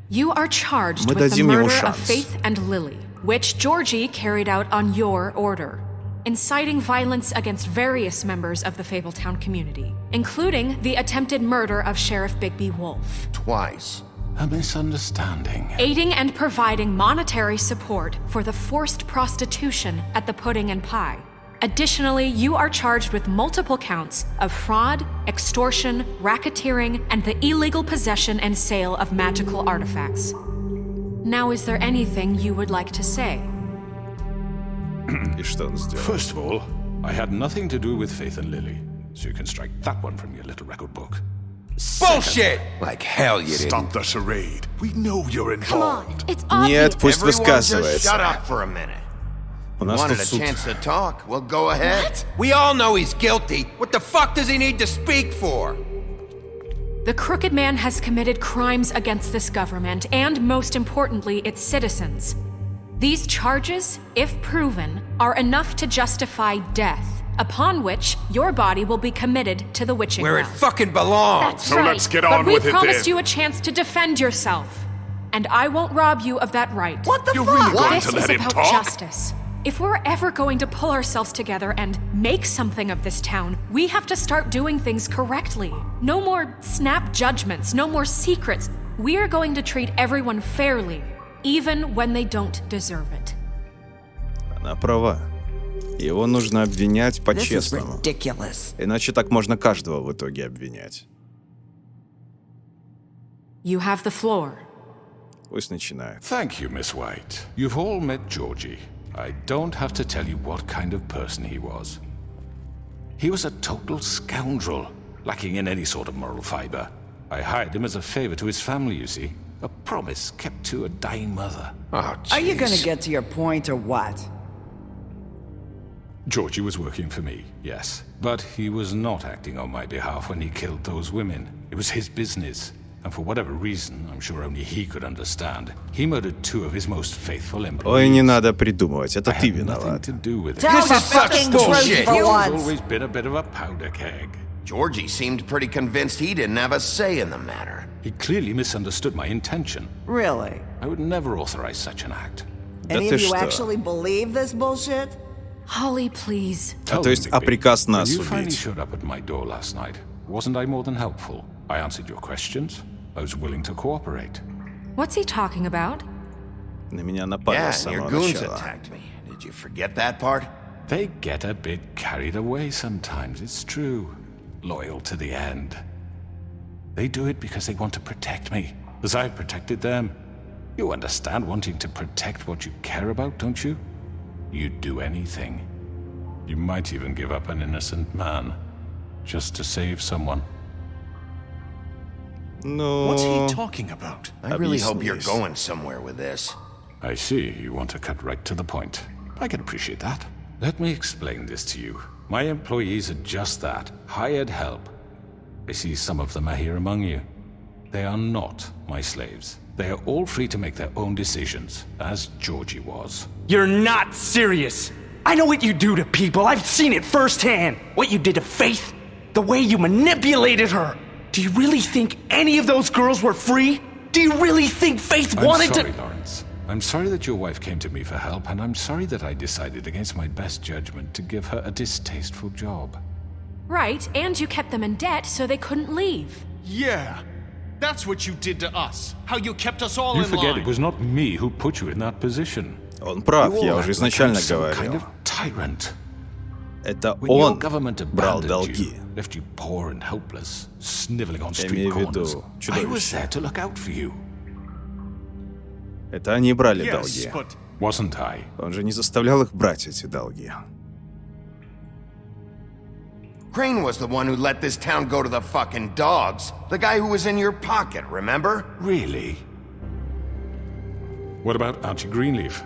Speaker 6: You are charged
Speaker 3: Мы
Speaker 6: with the
Speaker 3: дадим ему
Speaker 6: murder of
Speaker 3: шанс.
Speaker 6: Faith and Lily, which Georgie carried out on your order, inciting violence against various members of the Fabletown community, including the attempted murder of Sheriff Bigby Wolf.
Speaker 2: Twice.
Speaker 4: A misunderstanding.
Speaker 6: Aiding and providing monetary support for the forced prostitution at the Pudding and Pie. Additionally, you are charged with multiple counts of fraud, extortion, racketeering, and the illegal possession and sale of magical artifacts. Now, is there anything you would like to say?
Speaker 3: И что он сделал?
Speaker 4: First of all, I had nothing to do with Faith and Lily, so you can strike that one from your little record book.
Speaker 14: Bullshit! Like hell you didn't.
Speaker 11: Stop the charade. We know you're
Speaker 10: Come on,
Speaker 11: involved.
Speaker 10: it's obvious.
Speaker 3: Нет, пусть
Speaker 2: Everyone just
Speaker 3: высказывается.
Speaker 2: shut up for a minute.
Speaker 3: У нас
Speaker 2: Wanted
Speaker 3: тут
Speaker 2: a
Speaker 3: суд.
Speaker 2: chance to talk? Well, go ahead.
Speaker 14: We all know he's guilty. What the fuck does he need to speak for?
Speaker 6: The Crooked Man has committed crimes against this government and, most importantly, its citizens. These charges, if proven, are enough to justify death, upon which your body will be committed to the witching
Speaker 14: Where it
Speaker 6: well.
Speaker 14: fucking belongs.
Speaker 10: That's
Speaker 11: So
Speaker 10: right.
Speaker 11: let's get
Speaker 6: But
Speaker 11: on
Speaker 6: we
Speaker 11: with it
Speaker 6: promised
Speaker 11: then.
Speaker 6: you a chance to defend yourself, and I won't rob you of that right.
Speaker 7: What the
Speaker 11: You're
Speaker 7: fuck?
Speaker 11: really going
Speaker 6: This
Speaker 11: to
Speaker 6: is
Speaker 11: let him
Speaker 6: about
Speaker 11: talk?
Speaker 6: justice. If we're ever going to pull ourselves together and make something of this town, we have to start doing things correctly. No more snap judgments, no more secrets. We are going to treat everyone fairly, even when they don't deserve it.
Speaker 3: Она права. Его нужно обвинять по-честному. Иначе так можно каждого в итоге обвинять.
Speaker 6: You have the floor.
Speaker 3: Пусть начинает.
Speaker 4: Thank you, Miss White. You've all met Georgie. I don't have to tell you what kind of person he was. He was a total scoundrel, lacking in any sort of moral fiber. I hired him as a favor to his family, you see. A promise kept to a dying mother.
Speaker 7: Oh, are you gonna get to your point or what?
Speaker 4: Georgie was working for me, yes. But he was not acting on my behalf when he killed those women. It was his business. And for whatever reason, I'm sure only he could understand, he murdered 2 of his most faithful employees.
Speaker 3: Ой, не надо придумывать, это ты виноват.
Speaker 2: This is such bullshit.
Speaker 4: He's always been a bit of a powder keg.
Speaker 2: Georgie seemed pretty convinced he didn't have a say in the matter.
Speaker 4: He clearly misunderstood my intention.
Speaker 7: Really?
Speaker 4: I would never authorize such an act.
Speaker 7: Any of you actually believe this bullshit?
Speaker 6: Holly, please.
Speaker 3: То есть, приказ нас
Speaker 4: You finally
Speaker 3: убить.
Speaker 4: showed up at my door last night. Wasn't I more than helpful? I answered your questions. I was willing to cooperate.
Speaker 6: What's he talking about?
Speaker 3: На меня напали с
Speaker 2: Yeah, and your
Speaker 3: самого
Speaker 2: goons
Speaker 3: начала.
Speaker 2: attacked me. Did you forget that part?
Speaker 4: They get a bit carried away sometimes, it's true. Loyal to the end. They do it because they want to protect me, as I've protected them. You understand wanting to protect what you care about, don't you? You'd do anything. You might even give up an innocent man, just to save someone.
Speaker 3: No.
Speaker 13: What's he talking about?
Speaker 2: I really hope you're going somewhere with this.
Speaker 4: I see you want to cut right to the point. I can appreciate that. Let me explain this to you. My employees are just that, hired help. I see some of them are here among you. They are not my slaves. They are all free to make their own decisions, as Georgie was.
Speaker 12: You're not serious. I know what you do to people. I've seen it firsthand. What you did to Faith. The way you manipulated her. Do you really think any of those girls were free? Do you really think Faith wanted to—
Speaker 4: I'm sorry, Lawrence. I'm sorry that your wife came to me for help, and I'm sorry that I decided against my best judgment to give her a distasteful job.
Speaker 6: Right, and you kept them in debt so they couldn't leave.
Speaker 13: Yeah. That's what you did to us. How you kept us all
Speaker 4: You
Speaker 13: in
Speaker 4: forget
Speaker 13: line.
Speaker 4: it was not me who put you in that position.
Speaker 3: Он прав,
Speaker 4: You
Speaker 3: я
Speaker 4: all
Speaker 3: уже
Speaker 4: act like
Speaker 3: изначально
Speaker 4: I'm some kind
Speaker 3: говорил.
Speaker 4: of tyrant.
Speaker 3: Это
Speaker 4: When your
Speaker 3: он
Speaker 4: government
Speaker 3: брал
Speaker 4: abandoned
Speaker 3: долги.
Speaker 4: you, left you poor and helpless, sniveling on
Speaker 3: Я
Speaker 4: street
Speaker 3: имею в виду
Speaker 4: corners, I was
Speaker 3: чудовище.
Speaker 4: there to look out for you.
Speaker 3: Это они брали
Speaker 13: Yes,
Speaker 3: долги.
Speaker 13: but
Speaker 4: Wasn't I?
Speaker 3: Он же не заставлял их брать эти долги.
Speaker 2: Crane was the one who let this town go to the fucking dogs. The guy who was in your pocket, remember?
Speaker 4: Really? What about Auntie Greenleaf?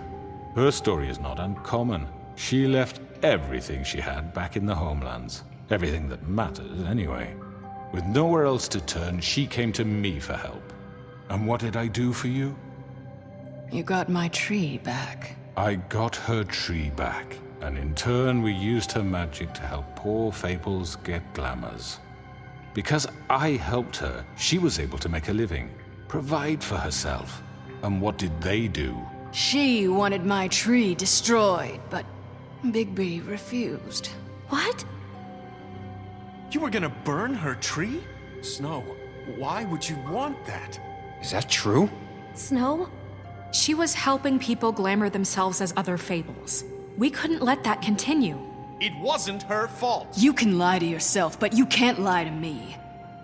Speaker 4: Her story is not uncommon. She left everything she had back in the homelands. Everything that matters, anyway. With nowhere else to turn, she came to me for help. And what did I do for you?
Speaker 15: You got my tree back.
Speaker 4: I got her tree back. And in turn, we used her magic to help poor Fables get glamours. Because I helped her, she was able to make a living, provide for herself. And what did they do?
Speaker 15: She wanted my tree destroyed, but Bigby refused.
Speaker 6: What?
Speaker 13: you were gonna burn her tree? Snow, why would you want that?
Speaker 14: Is that true?
Speaker 6: Snow? She was helping people glamour themselves as other Fables. We couldn't let that continue.
Speaker 13: It wasn't her fault.
Speaker 15: You can lie to yourself, but you can't lie to me.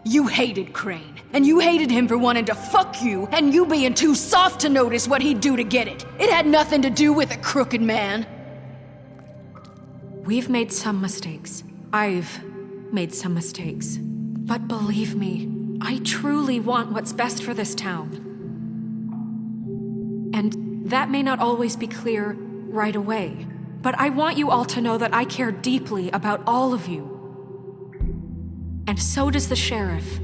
Speaker 15: You hated Crane, and you hated him for wanting to fuck you, and you being too soft to notice what he'd do to get it. It had nothing to do with a crooked man.
Speaker 6: We've made some mistakes. I've made some mistakes. But believe me, I truly want what's best for this town. And that may not always be clear right away. But I want you all to know that I care deeply about all of you. And so does the sheriff.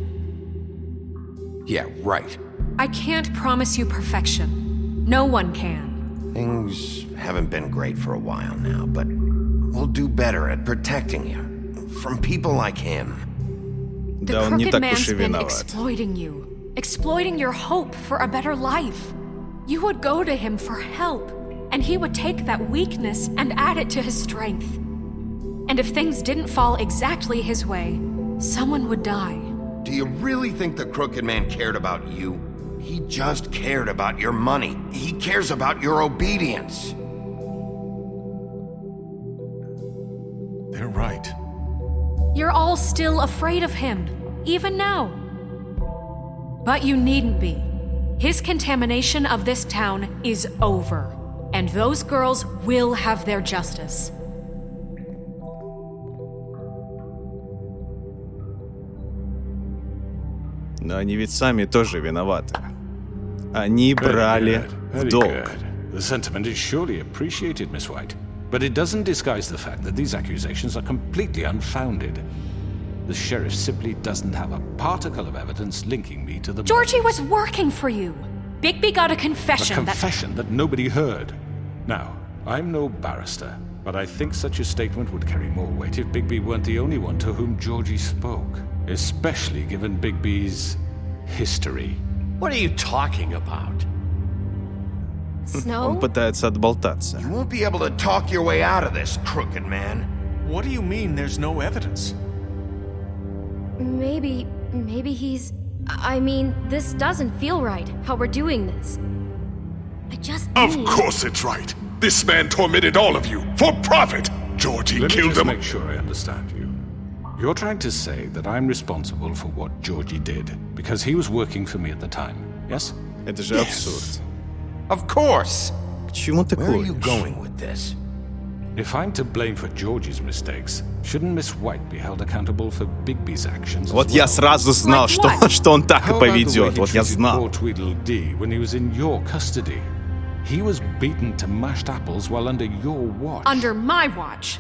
Speaker 14: Yeah, right.
Speaker 6: I can't promise you perfection. No one can.
Speaker 2: Things haven't been great for a while now, but we'll do better at protecting you from people like him.
Speaker 6: The
Speaker 3: Да, он не
Speaker 6: crooked
Speaker 3: так
Speaker 6: man's
Speaker 3: уж и
Speaker 6: been
Speaker 3: виноват.
Speaker 6: exploiting you, exploiting your hope for a better life. You would go to him for help. and he would take that weakness and add it to his strength. And if things didn't fall exactly his way, someone would die.
Speaker 2: Do you really think the Crooked Man cared about you? He just cared about your money. He cares about your obedience.
Speaker 13: They're right.
Speaker 6: You're all still afraid of him, even now. But you needn't be. His contamination of this town is over, and those girls will have their justice.
Speaker 3: Но они ведь сами тоже виноваты. Они брали в долг.
Speaker 4: The sentiment is surely appreciated, Miss White. But it doesn't disguise the fact that these accusations are completely unfounded. The sheriff simply doesn't have a particle of evidence linking me to the...
Speaker 6: Georgie was working for you. Bigby got a confession
Speaker 4: A confession that nobody heard. Now, I'm no barrister, but I think such a statement would carry more weight if Bigby weren't the only one to whom Georgie spoke. Especially given Bigby's history.
Speaker 14: What are you talking about?
Speaker 3: Он пытается отболтаться.
Speaker 2: You won't be able to talk your way out of this, Crooked Man.
Speaker 13: What do you mean there's no evidence?
Speaker 16: Maybe he's... I mean, this doesn't feel right, how we're doing this. I just
Speaker 11: Of course it's right. This man tormented all of you for profit. Georgie killed him.
Speaker 4: Let me just make sure I understand you. You're trying to say that I'm responsible for what Georgie did because he was working for me at the time, yes?
Speaker 3: Это же абсурд.
Speaker 2: Of course.
Speaker 3: К чему ты
Speaker 2: Where are you
Speaker 3: клонишь?
Speaker 2: going with this?
Speaker 4: If I'm to blame for Georgie's mistakes, shouldn't Miss White be held accountable for Bigby's actions?
Speaker 3: Вот я сразу знал, что он так и поведет. Вот я знал.
Speaker 4: Poor Tweedledee when he was in your custody. He was beaten to mashed apples while under your watch.
Speaker 6: Under my watch.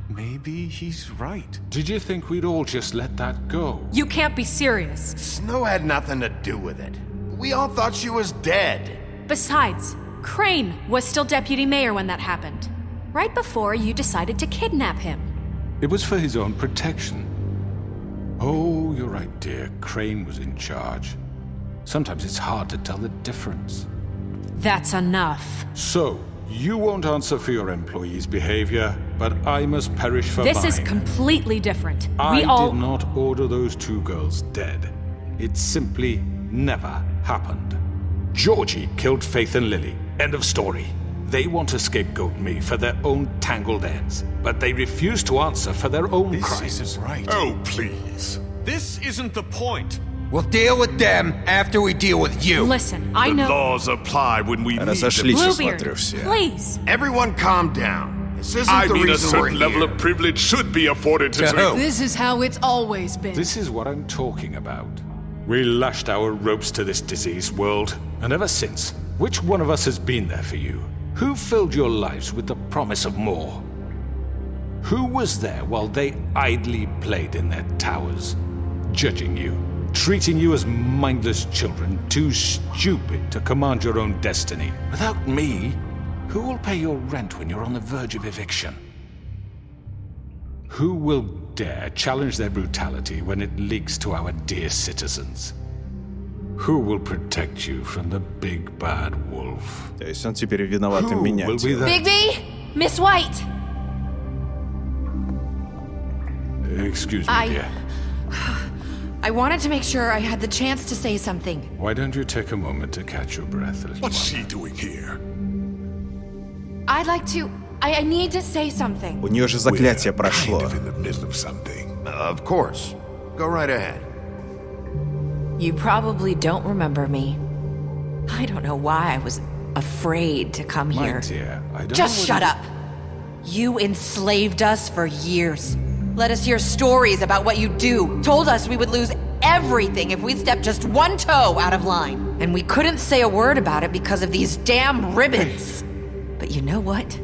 Speaker 13: Maybe he's right.
Speaker 4: Did you think we'd all just let that go?
Speaker 6: You can't be serious.
Speaker 2: Snow had nothing to do with it. We all thought she was dead.
Speaker 6: Besides, Crane was still deputy mayor when that happened. Right before you decided to kidnap him.
Speaker 4: It was for his own protection. Oh, you're right, dear. Crane was in charge. Sometimes it's hard to tell the difference.
Speaker 6: That's enough.
Speaker 4: So, you won't answer for your employees' behavior, but I must perish for mine.
Speaker 6: This is completely different.
Speaker 4: I did not order those two girls dead. It simply never happened. Georgie killed Faith and Lily. End of story. They want to scapegoat me for their own tangled ends, but they refuse to answer for their own crimes.
Speaker 13: This isn't right.
Speaker 11: Oh, please.
Speaker 13: This isn't the point.
Speaker 2: We'll deal with them after we deal with you.
Speaker 6: Listen, I know...
Speaker 11: The laws apply when we need them.
Speaker 6: Bluebeard, please.
Speaker 2: Everyone calm down. This isn't
Speaker 11: I
Speaker 2: the
Speaker 11: mean, a
Speaker 2: reason we're
Speaker 11: certain level
Speaker 2: here.
Speaker 11: of privilege should be afforded to...
Speaker 15: This is how it's always been.
Speaker 4: This is what I'm talking about. We lashed our ropes to this diseased world, and ever since, which one of us has been there for you? Who filled your lives with the promise of more? Who was there while they idly played in their towers, judging you, treating you as mindless children, too stupid to command your own destiny? Without me, who will pay your rent when you're on the verge of eviction? Who will dare challenge their brutality when it leaks to our dear citizens? Who will protect you from the big bad wolf?
Speaker 3: То есть он теперь виноват в меня.
Speaker 6: Bigby! Miss White!
Speaker 4: Excuse me, dear.
Speaker 17: I wanted to make sure I had the chance to say something.
Speaker 4: Why don't you take a moment to catch your breath?
Speaker 11: What's she doing here?
Speaker 17: I'd like to... I need to say something.
Speaker 3: У нее же заклятие прошло.
Speaker 2: Of course. Go right ahead.
Speaker 17: You probably don't remember me. I don't know why I was afraid to come
Speaker 4: My
Speaker 17: here.
Speaker 4: dear, I don't
Speaker 17: Just
Speaker 4: know
Speaker 17: shut up. You enslaved us for years. Let us hear stories about what you do. Told us we would lose everything if we stepped just one toe out of line. And we couldn't say a word about it because of these damn ribbons. But you know what?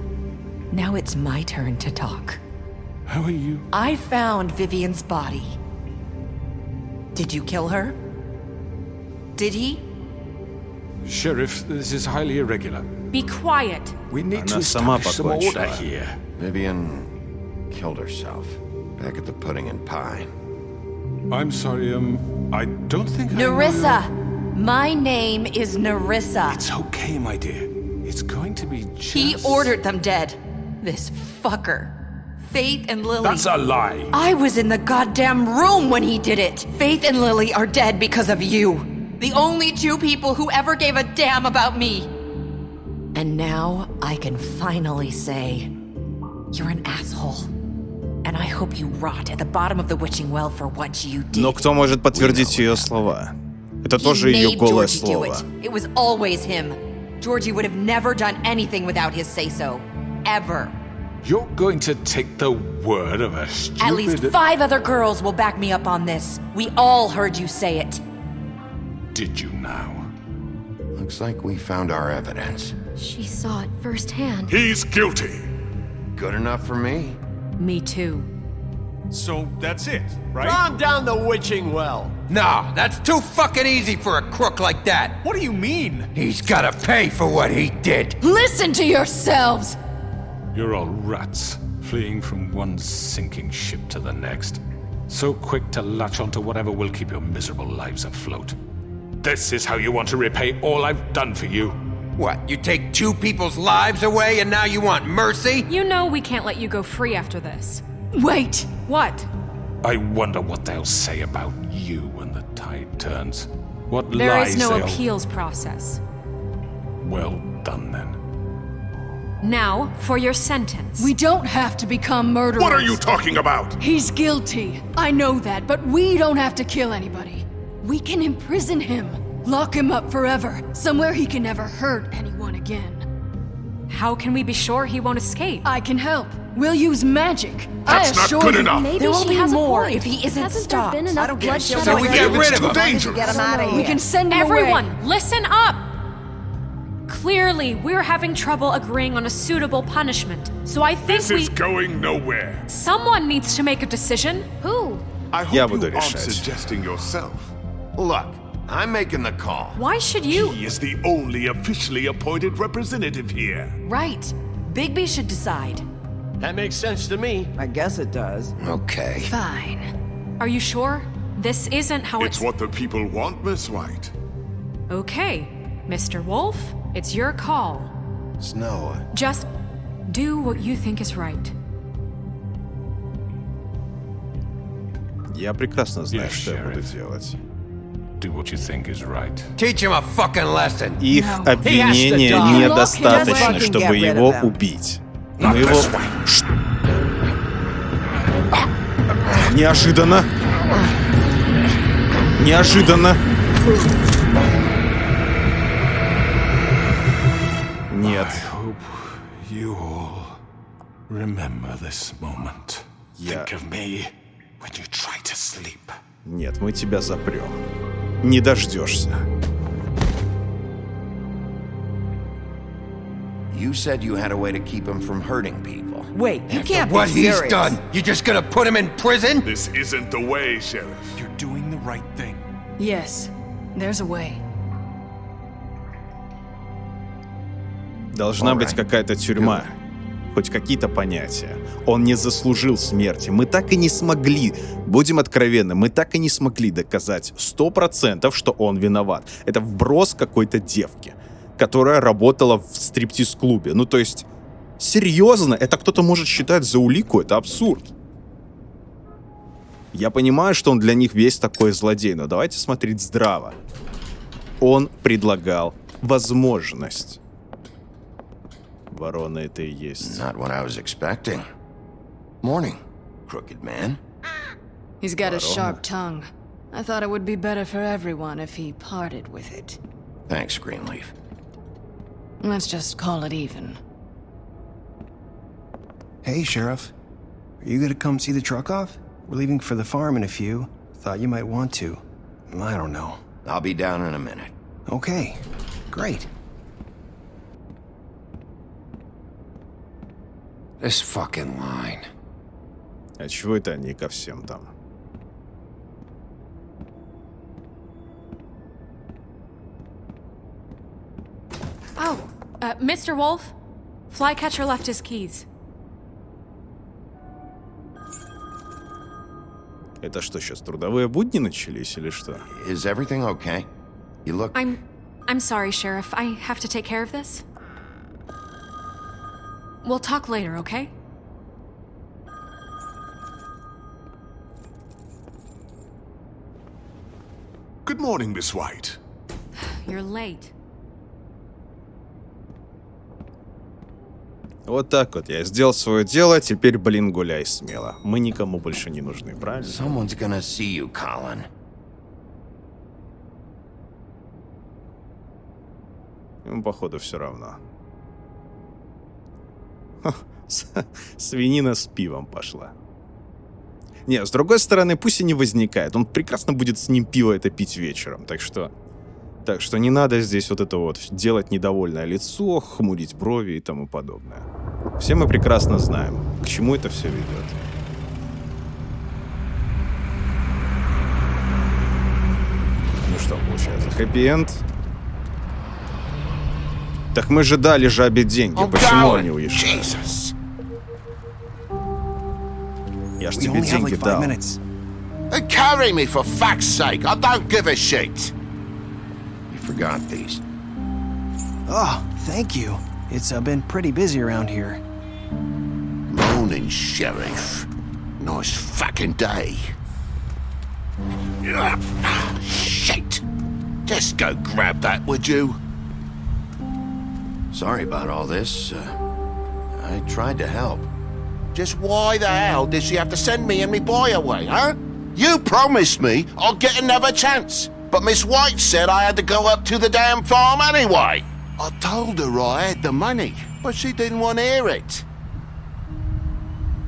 Speaker 17: Now it's my turn to talk.
Speaker 4: How are you?
Speaker 17: I found Vivian's body. Did you kill her? Did he?
Speaker 4: Sheriff, this is highly irregular.
Speaker 6: Be quiet.
Speaker 4: We need
Speaker 3: Она
Speaker 4: to
Speaker 3: сама
Speaker 4: establish some order
Speaker 3: покончила.
Speaker 4: here.
Speaker 2: Vivian killed herself back at the Pudding and Pie.
Speaker 4: I'm sorry, I don't think
Speaker 17: Nerissa! My name is Nerissa.
Speaker 4: It's okay, my dear. It's going to be just...
Speaker 17: He ordered them dead. This fucker. Faith and Lily...
Speaker 11: That's a lie.
Speaker 17: I was in the goddamn room when he did it. Faith and Lily are dead because of you. The only two people who ever gave a damn about me. And now I can finally say, you're an asshole. And I hope you rot at the bottom of the witching well for what you did.
Speaker 3: Но кто может подтвердить ее слова? Это тоже ее голое слово.
Speaker 17: It was always him. Georgie would have never done anything without his say-so. Ever.
Speaker 4: You're going to take the word of a stupid...
Speaker 17: At least 5 other girls will back me up on this. We all heard you say it.
Speaker 4: Did you now?
Speaker 2: Looks like we found our evidence.
Speaker 16: She saw it firsthand.
Speaker 11: He's guilty.
Speaker 2: Good enough for me.
Speaker 6: Me too.
Speaker 13: So that's it, right?
Speaker 14: Calm down the witching well. No, that's too fucking easy for a crook like that.
Speaker 13: What do you mean?
Speaker 14: He's gotta pay for what he did.
Speaker 15: Listen to yourselves!
Speaker 4: You're all rats, fleeing from one sinking ship to the next. So quick to latch onto whatever will keep your miserable lives afloat. This is how you want to repay all I've done for you.
Speaker 14: What, you take 2 people's lives away and now you want mercy?
Speaker 6: You know we can't let you go free after this.
Speaker 15: Wait!
Speaker 6: What?
Speaker 4: I wonder what they'll say about you when the tide turns. What
Speaker 6: There
Speaker 4: lies
Speaker 6: is no
Speaker 4: they'll...
Speaker 6: appeals process.
Speaker 4: Well done then.
Speaker 6: Now, for your sentence.
Speaker 15: We don't have to become murderers.
Speaker 11: What are you talking about?
Speaker 15: He's guilty. I know that, but we don't have to kill anybody. We can imprison him. Lock him up forever. Somewhere he can never hurt anyone again.
Speaker 6: How can we be sure he won't escape?
Speaker 15: I can help. We'll use magic.
Speaker 11: That's not good enough.
Speaker 16: Maybe
Speaker 17: There will
Speaker 16: she
Speaker 17: be
Speaker 16: has
Speaker 17: more
Speaker 16: a point.
Speaker 17: if he isn't
Speaker 16: Hasn't
Speaker 17: stopped.
Speaker 16: there been enough bloodshed?
Speaker 14: So we get rid of him.
Speaker 11: Dangerous.
Speaker 7: Get him out of here.
Speaker 15: We can send him
Speaker 6: Everyone,
Speaker 15: away.
Speaker 6: listen up! Clearly, we're having trouble agreeing on a suitable punishment. So I think
Speaker 11: This is going nowhere.
Speaker 6: someone needs to make a decision.
Speaker 16: Who?
Speaker 11: I hope
Speaker 3: Я
Speaker 11: you
Speaker 3: буду
Speaker 11: aren't
Speaker 3: решать.
Speaker 11: suggesting yourself.
Speaker 2: Look, I'm making the call.
Speaker 6: Why should you?
Speaker 11: He is the only officially appointed representative here.
Speaker 17: Right. Bigby should decide.
Speaker 14: That makes sense to me.
Speaker 7: I guess it does.
Speaker 2: Okay.
Speaker 15: Fine.
Speaker 6: Are you sure? This isn't how
Speaker 11: It's what the people want, Miss White.
Speaker 6: Okay, Mr. Wolf, it's your call.
Speaker 2: Snow.
Speaker 6: Just do what you think is right.
Speaker 3: Я прекрасно знаю, что я буду делать.
Speaker 4: Do what you think is right.
Speaker 14: Teach him a fucking lesson.
Speaker 3: Их обвинения недостаточно, чтобы его убить. Мы его... Неожиданно. Неожиданно. Нет.
Speaker 4: I hope you all remember this moment. Think of me when you try to sleep.
Speaker 3: Нет, мы тебя запрем. Не дождешься.
Speaker 2: You said you had a way to keep him from hurting people.
Speaker 7: Wait, you can't
Speaker 14: What
Speaker 7: be
Speaker 14: he's
Speaker 7: serious.
Speaker 14: done, you just gonna put him in prison?
Speaker 11: This isn't the way, Sheriff.
Speaker 13: You're doing the right thing.
Speaker 15: Yes, there's a way.
Speaker 3: Должна быть какая-то тюрьма. Хоть какие-то понятия. Он не заслужил смерти. Мы так и не смогли, будем откровенны, мы так и не смогли доказать 100%, что он виноват. Это вброс какой-то девки, которая работала в стриптиз-клубе. Ну, то есть, серьезно, это кто-то может считать за улику? Это абсурд. Я понимаю, что он для них весь такой злодей, но давайте смотреть здраво. Он предлагал возможность. Ворона это и есть.
Speaker 2: Not what I was expecting. Morning, crooked man.
Speaker 15: He's got a sharp tongue. I thought it would be better for everyone if he parted with it.
Speaker 2: Thanks, Greenleaf.
Speaker 15: Let's just call it even.
Speaker 18: Hey, Sheriff. Are you gonna come see the truck off? We're leaving for the farm in a few. Thought you might want to. I don't know.
Speaker 2: I'll be down in a minute.
Speaker 18: Okay. Great.
Speaker 2: This fucking line.
Speaker 3: А чего это они ко всем там?
Speaker 6: Oh, Mr. Wolf, Flycatcher left his keys.
Speaker 3: Это что, сейчас трудовые будни начались или что?
Speaker 2: Is everything okay? You look...
Speaker 6: I'm sorry, Sheriff. I have to take care of this. We'll talk later, okay?
Speaker 11: Good morning, Miss White.
Speaker 6: You're late.
Speaker 3: Вот так вот. Я сделал свое дело, теперь, блин, гуляй смело. Мы никому больше не нужны, правильно?
Speaker 2: Someone's gonna see you, Colin.
Speaker 3: Ему, походу, все равно. Свинина с пивом пошла. Не, с другой стороны, пусть и не возникает. Он прекрасно будет с ним пиво это пить вечером. Так что не надо здесь вот это вот делать недовольное лицо, хмурить брови и тому подобное. Все мы прекрасно знаем, к чему это все ведет. Ну что получается, хэппи-энд? Так мы же дали жабе деньги, почему они уезжают? Я ж тебе деньги дал.
Speaker 2: Carry me, for fuck's sake! I don't give a shit! You forgot these.
Speaker 18: Oh, thank you. It's been pretty busy around here.
Speaker 2: Morning, Sheriff. Nice fucking day. Shit! Just go grab that, would you? Sorry about all this. I tried to help. Just why the hell did she have to send me and me boy away, huh? You promised me I'll get another chance. But Miss White said I had to go up to the damn farm anyway. I told her I had the money, but she didn't want to hear it.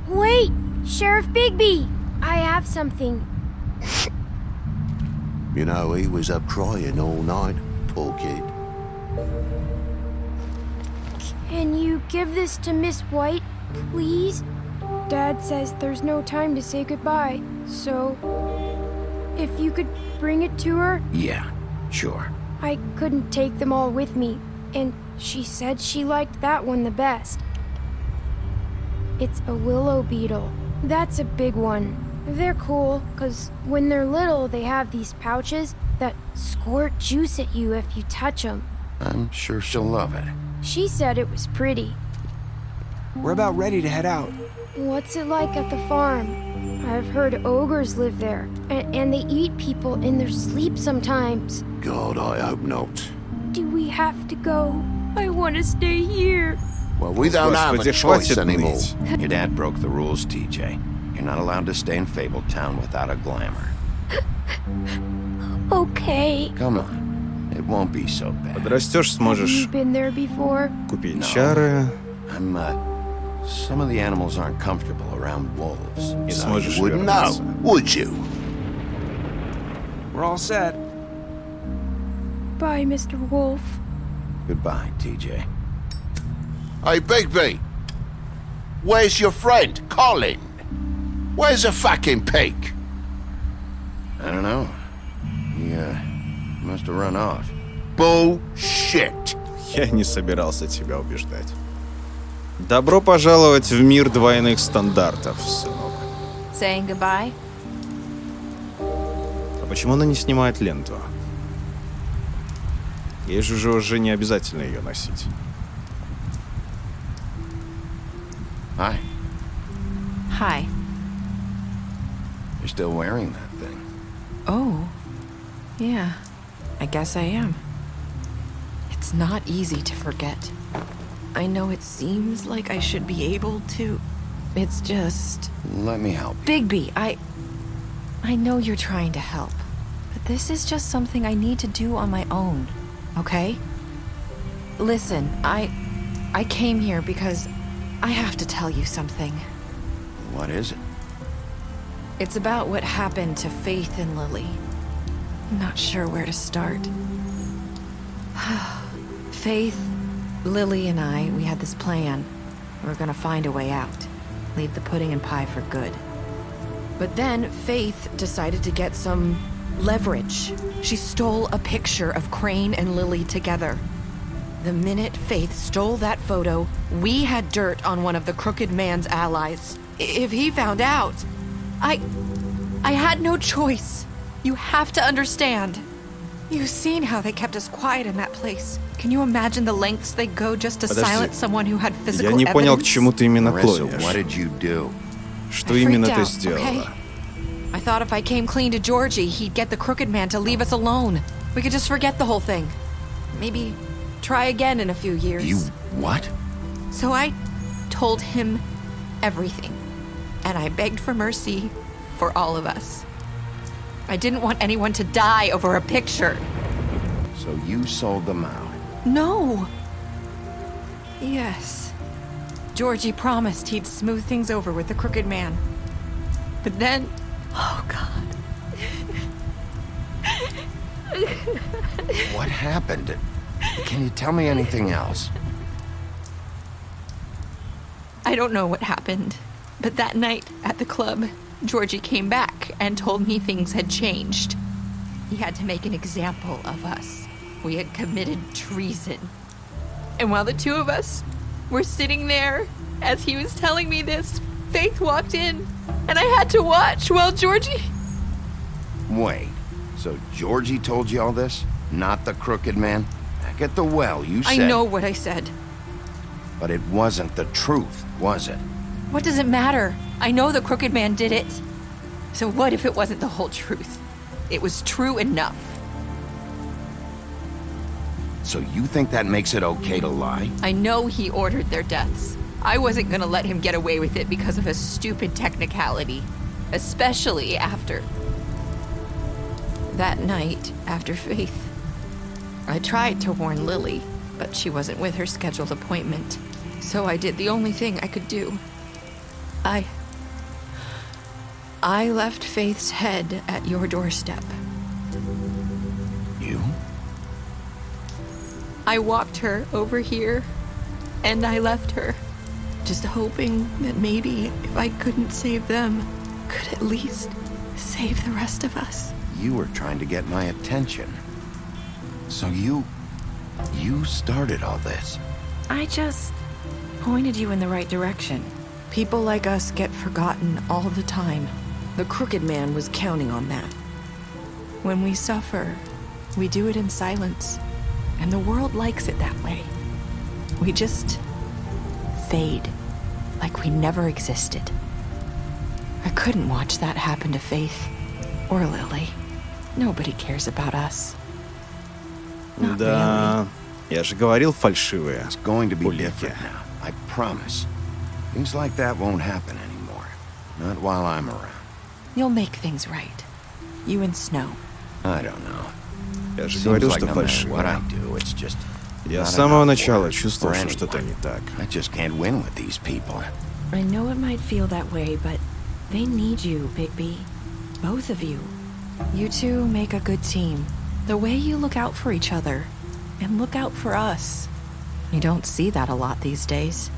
Speaker 19: Wait, Sheriff Bigby, I have something.
Speaker 2: You know, he was up crying all night, poor kid.
Speaker 19: Can you give this to Miss White, please? Dad says there's no time to say goodbye, so if you could bring it to her?
Speaker 2: Yeah, sure.
Speaker 19: I couldn't take them all with me, and she said she liked that one the best. It's a willow beetle. That's a big one. They're cool, because when they're little, they have these pouches that squirt juice at you if you touch them.
Speaker 2: I'm sure she'll love it.
Speaker 19: She said it was pretty.
Speaker 18: We're about ready to head out.
Speaker 19: What's it like at the farm? I've heard ogres live there, and they eat people in their sleep sometimes.
Speaker 2: God, I hope not.
Speaker 19: Do we have to go? I want to stay here.
Speaker 2: Well, we don't have a choice anymore.
Speaker 3: nыть.
Speaker 2: Your dad broke the rules, TJ. You're not allowed to stay in Fabletown without a glamour.
Speaker 19: Okay.
Speaker 2: Come on. It won't be so bad.
Speaker 3: Подрастешь, сможешь
Speaker 19: Have you been there before?
Speaker 3: купить чары.
Speaker 2: Some of the animals aren't comfortable around wolves.
Speaker 3: И
Speaker 2: So
Speaker 3: сможешь
Speaker 2: you wouldn't
Speaker 3: вернуться.
Speaker 2: know, would you?
Speaker 18: We're all set.
Speaker 19: Bye, Mr. Wolf.
Speaker 2: Goodbye, TJ. Hey, Bigby! Where's your friend, Colin? Where's the fucking pig? I don't know. He, must have run off. Bullshit!
Speaker 3: Я не собирался тебя убеждать. Добро пожаловать в мир двойных стандартов, сынок.
Speaker 17: Saying goodbye?
Speaker 3: А почему она не снимает ленту? Ей же уже не обязательно ее носить.
Speaker 2: Hi.
Speaker 17: Hi.
Speaker 2: You're still wearing that thing.
Speaker 17: Oh, yeah, I guess I am. It's not easy to forget. I know it seems like I should be able to. It's just...
Speaker 2: Let me help you.
Speaker 17: Bigby, I know you're trying to help, but this is just something I need to do on my own, okay? Listen, I came here because I have to tell you something.
Speaker 2: What is it?
Speaker 17: It's about what happened to Faith and Lily. I'm not sure where to start. Faith, Lily, and I, we had this plan. We were gonna find a way out. Leave the pudding and pie for good. But then Faith decided to get some leverage. She stole a picture of Crane and Lily together. The minute Faith stole that photo, we had dirt on one of the crooked man's allies. If he found out, I had no choice. You have to understand. You've seen how they kept us quiet in that place. Can you imagine the lengths they go just to silence someone who had physical evidence?
Speaker 3: Я не понял, к чему ты именно
Speaker 2: Marissa,
Speaker 3: клонишь.
Speaker 2: what did you do?
Speaker 3: Что именно ты сделала?
Speaker 17: Okay? I thought if I came clean to Georgie, he'd get the crooked man to leave us alone. We could just forget the whole thing. Maybe try again in a few years.
Speaker 2: You what?
Speaker 17: So I told him everything. And I begged for mercy for all of us. I didn't want anyone to die over a picture.
Speaker 2: So you sold them out?
Speaker 17: No. Yes. Georgie promised he'd smooth things over with the crooked man. But then... Oh, God.
Speaker 2: What happened? Can you tell me anything else?
Speaker 17: I don't know what happened. But that night at the club, Georgie came back and told me things had changed. He had to make an example of us. We had committed treason. And while the two of us were sitting there, as he was telling me this, Faith walked in, and I had to watch while Georgie...
Speaker 2: Wait, so Georgie told you all this? Not the crooked man? Back at the well, you said...
Speaker 17: I know what I said.
Speaker 2: But it wasn't the truth, was it?
Speaker 17: What does it matter? I know the crooked man did it. So what if it wasn't the whole truth? It was true enough.
Speaker 2: So you think that makes it okay to lie?
Speaker 17: I know he ordered their deaths. I wasn't gonna let him get away with it because of a stupid technicality. Especially after... that night, after Faith. I tried to warn Lily, but she wasn't with her scheduled appointment. So I did the only thing I could do. I left Faith's head at your doorstep.
Speaker 2: You?
Speaker 17: I walked her over here, and I left her, just hoping that maybe if I couldn't save them, could at least save the rest of us.
Speaker 2: You were trying to get my attention. So you started all this.
Speaker 17: I just pointed you in the right direction. People like us get forgotten all the time. The crooked man was counting on that. When we suffer, we do it in silence, and the world likes it that way. We just fade, like we never existed. I couldn't watch that happen to Faith or Lily. Nobody cares about us. Not
Speaker 3: Да, я же говорил фальшивые.
Speaker 2: It's going to be different now, I promise. Things like that won't happen anymore. Not while I'm around.
Speaker 17: You'll make things right. You and Snow.
Speaker 2: I don't know.
Speaker 3: Я же говорил, что фальшивые.
Speaker 2: What I do, it's just
Speaker 3: Я с самого начала чувствовал, что что-то не так.
Speaker 2: I just can't win with these people.
Speaker 17: I know it might feel that way, but they need you, Bigby. Both of you. You two make a good team. The way you look out for each other and look out for us. You don't see that a lot these days.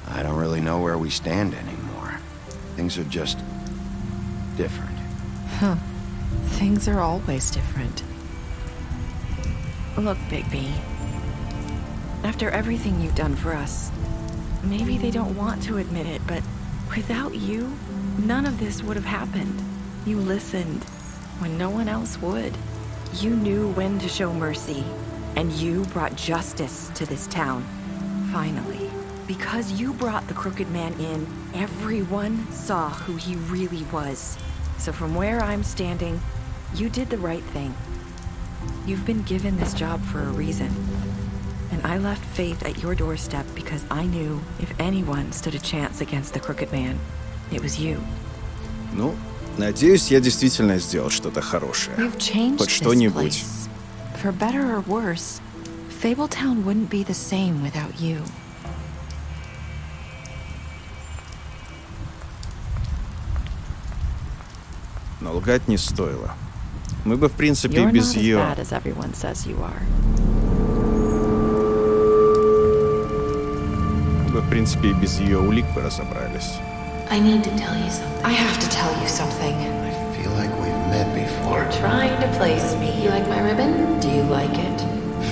Speaker 2: I don't really know where we stand anymore. Things are just different.
Speaker 17: Huh. Things are always different. Look, Bigby. After everything you've done for us, maybe they don't want to admit it, but without you, none of this would have happened. You listened when no one else would. You knew when to show mercy, and you brought justice to this town. Finally. Because you brought the crooked man in, everyone saw who he really was. So from where I'm standing, you did the right thing. You've been given this job for a reason. And I left Faith at your doorstep because I knew if anyone stood a chance against the crooked man, it was you.
Speaker 3: Ну, надеюсь, я действительно сделал что-то хорошее. Хоть что-нибудь.
Speaker 17: For better or worse, Fabletown wouldn't be the same without you.
Speaker 3: Но лгать не стоило. Мы бы, в принципе, и без ее...
Speaker 17: You're not as bad as everyone says you are.
Speaker 3: Мы бы, в принципе, и без ее улик бы разобрались.
Speaker 6: I need to tell you something.
Speaker 17: I have to tell you something.
Speaker 2: I feel like we've met before.
Speaker 6: You're trying to place me. You like my ribbon? Do you like it?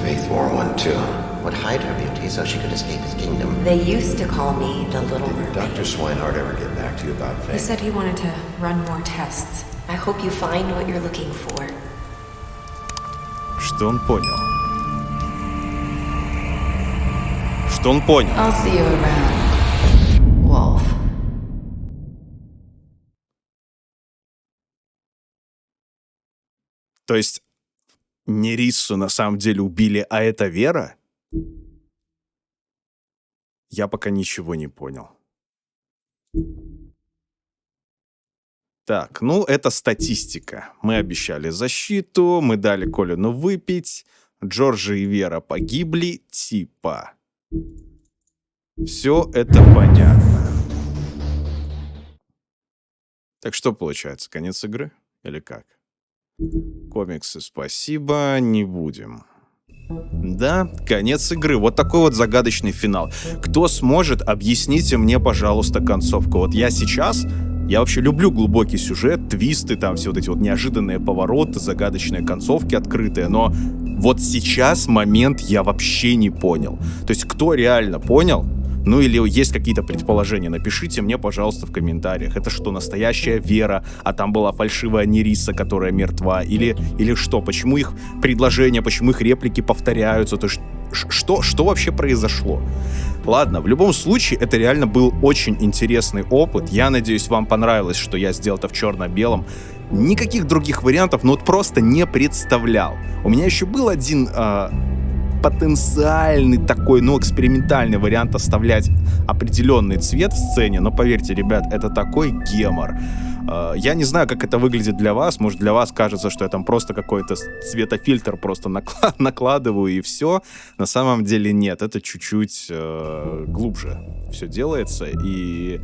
Speaker 20: Faith wore one too. Would hide her beauty so she could escape his kingdom.
Speaker 6: They used to call me the Little Mermaid.
Speaker 20: Did Dr. Swinehart ever get back to you about Faith?
Speaker 6: He said he wanted to run more tests. I hope you find what you're looking for.
Speaker 3: Что он понял? Что он понял?
Speaker 5: I'll see you around, Wolf.
Speaker 3: То есть не Риссу на самом деле убили, а это Вера? Я пока ничего не понял. Так, ну это статистика. Мы обещали защиту, мы дали Колину выпить, Джорджи и Вера погибли, типа. Все это понятно. Так что получается, конец игры? Или как? Комиксы спасибо, не будем. Да, конец игры. Вот такой вот загадочный финал. Кто сможет, объясните мне, пожалуйста, концовку. Вот я сейчас... Я вообще люблю глубокий сюжет, твисты, там все вот эти вот неожиданные повороты, загадочные концовки открытые, но вот сейчас момент я вообще не понял. То есть кто реально понял? Ну или есть какие-то предположения, напишите мне, пожалуйста, в комментариях. Это что, настоящая Вера, а там была фальшивая Нериса, которая мертва? Или что? Почему их предложения, почему их реплики повторяются? То есть что вообще произошло? Ладно, в любом случае, это реально был очень интересный опыт. Я надеюсь, вам понравилось, что я сделал это в черно-белом. Никаких других вариантов, ну вот просто не представлял. У меня еще был один потенциальный такой, ну, экспериментальный вариант оставлять определенный цвет в сцене, но поверьте, ребят, это такой гемор. Я не знаю, как это выглядит для вас. Может, для вас кажется, что я там просто какой-то цветофильтр просто накладываю и все. На самом деле нет, это чуть-чуть глубже все делается. И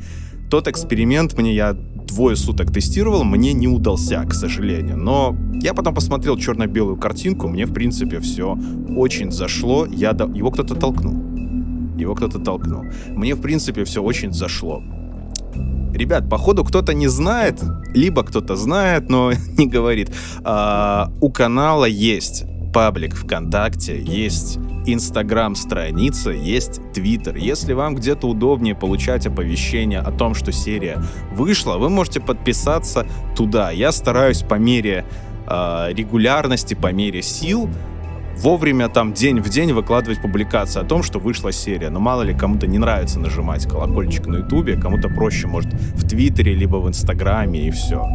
Speaker 3: тот эксперимент я 2 суток тестировал, мне не удался, к сожалению. Но я потом посмотрел черно-белую картинку, мне, в принципе, все очень зашло. Его кто-то толкнул. Мне, в принципе, все очень зашло. Ребят, походу кто-то не знает, либо кто-то знает, но не говорит. У канала есть паблик ВКонтакте, есть Инстаграм-страница, есть Твиттер. Если вам где-то удобнее получать оповещения о том, что серия вышла, вы можете подписаться туда. Я стараюсь по мере регулярности, по мере сил вовремя там день в день выкладывать публикации о том, что вышла серия. Но мало ли кому-то не нравится нажимать колокольчик на Ютубе, кому-то проще, может, в Твиттере, либо в Инстаграме, и все.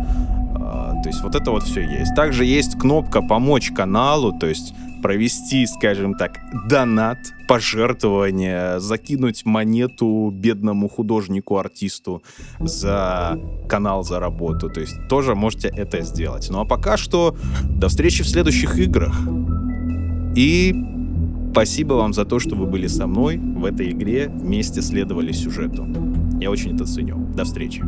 Speaker 3: То есть вот это вот все есть. Также есть кнопка «Помочь каналу», то есть провести, скажем так, донат, пожертвование, закинуть монету бедному художнику-артисту за канал, за работу. То есть тоже можете это сделать. Ну а пока что до встречи в следующих играх. И спасибо вам за то, что вы были со мной в этой игре, вместе следовали сюжету. Я очень это ценю. До встречи.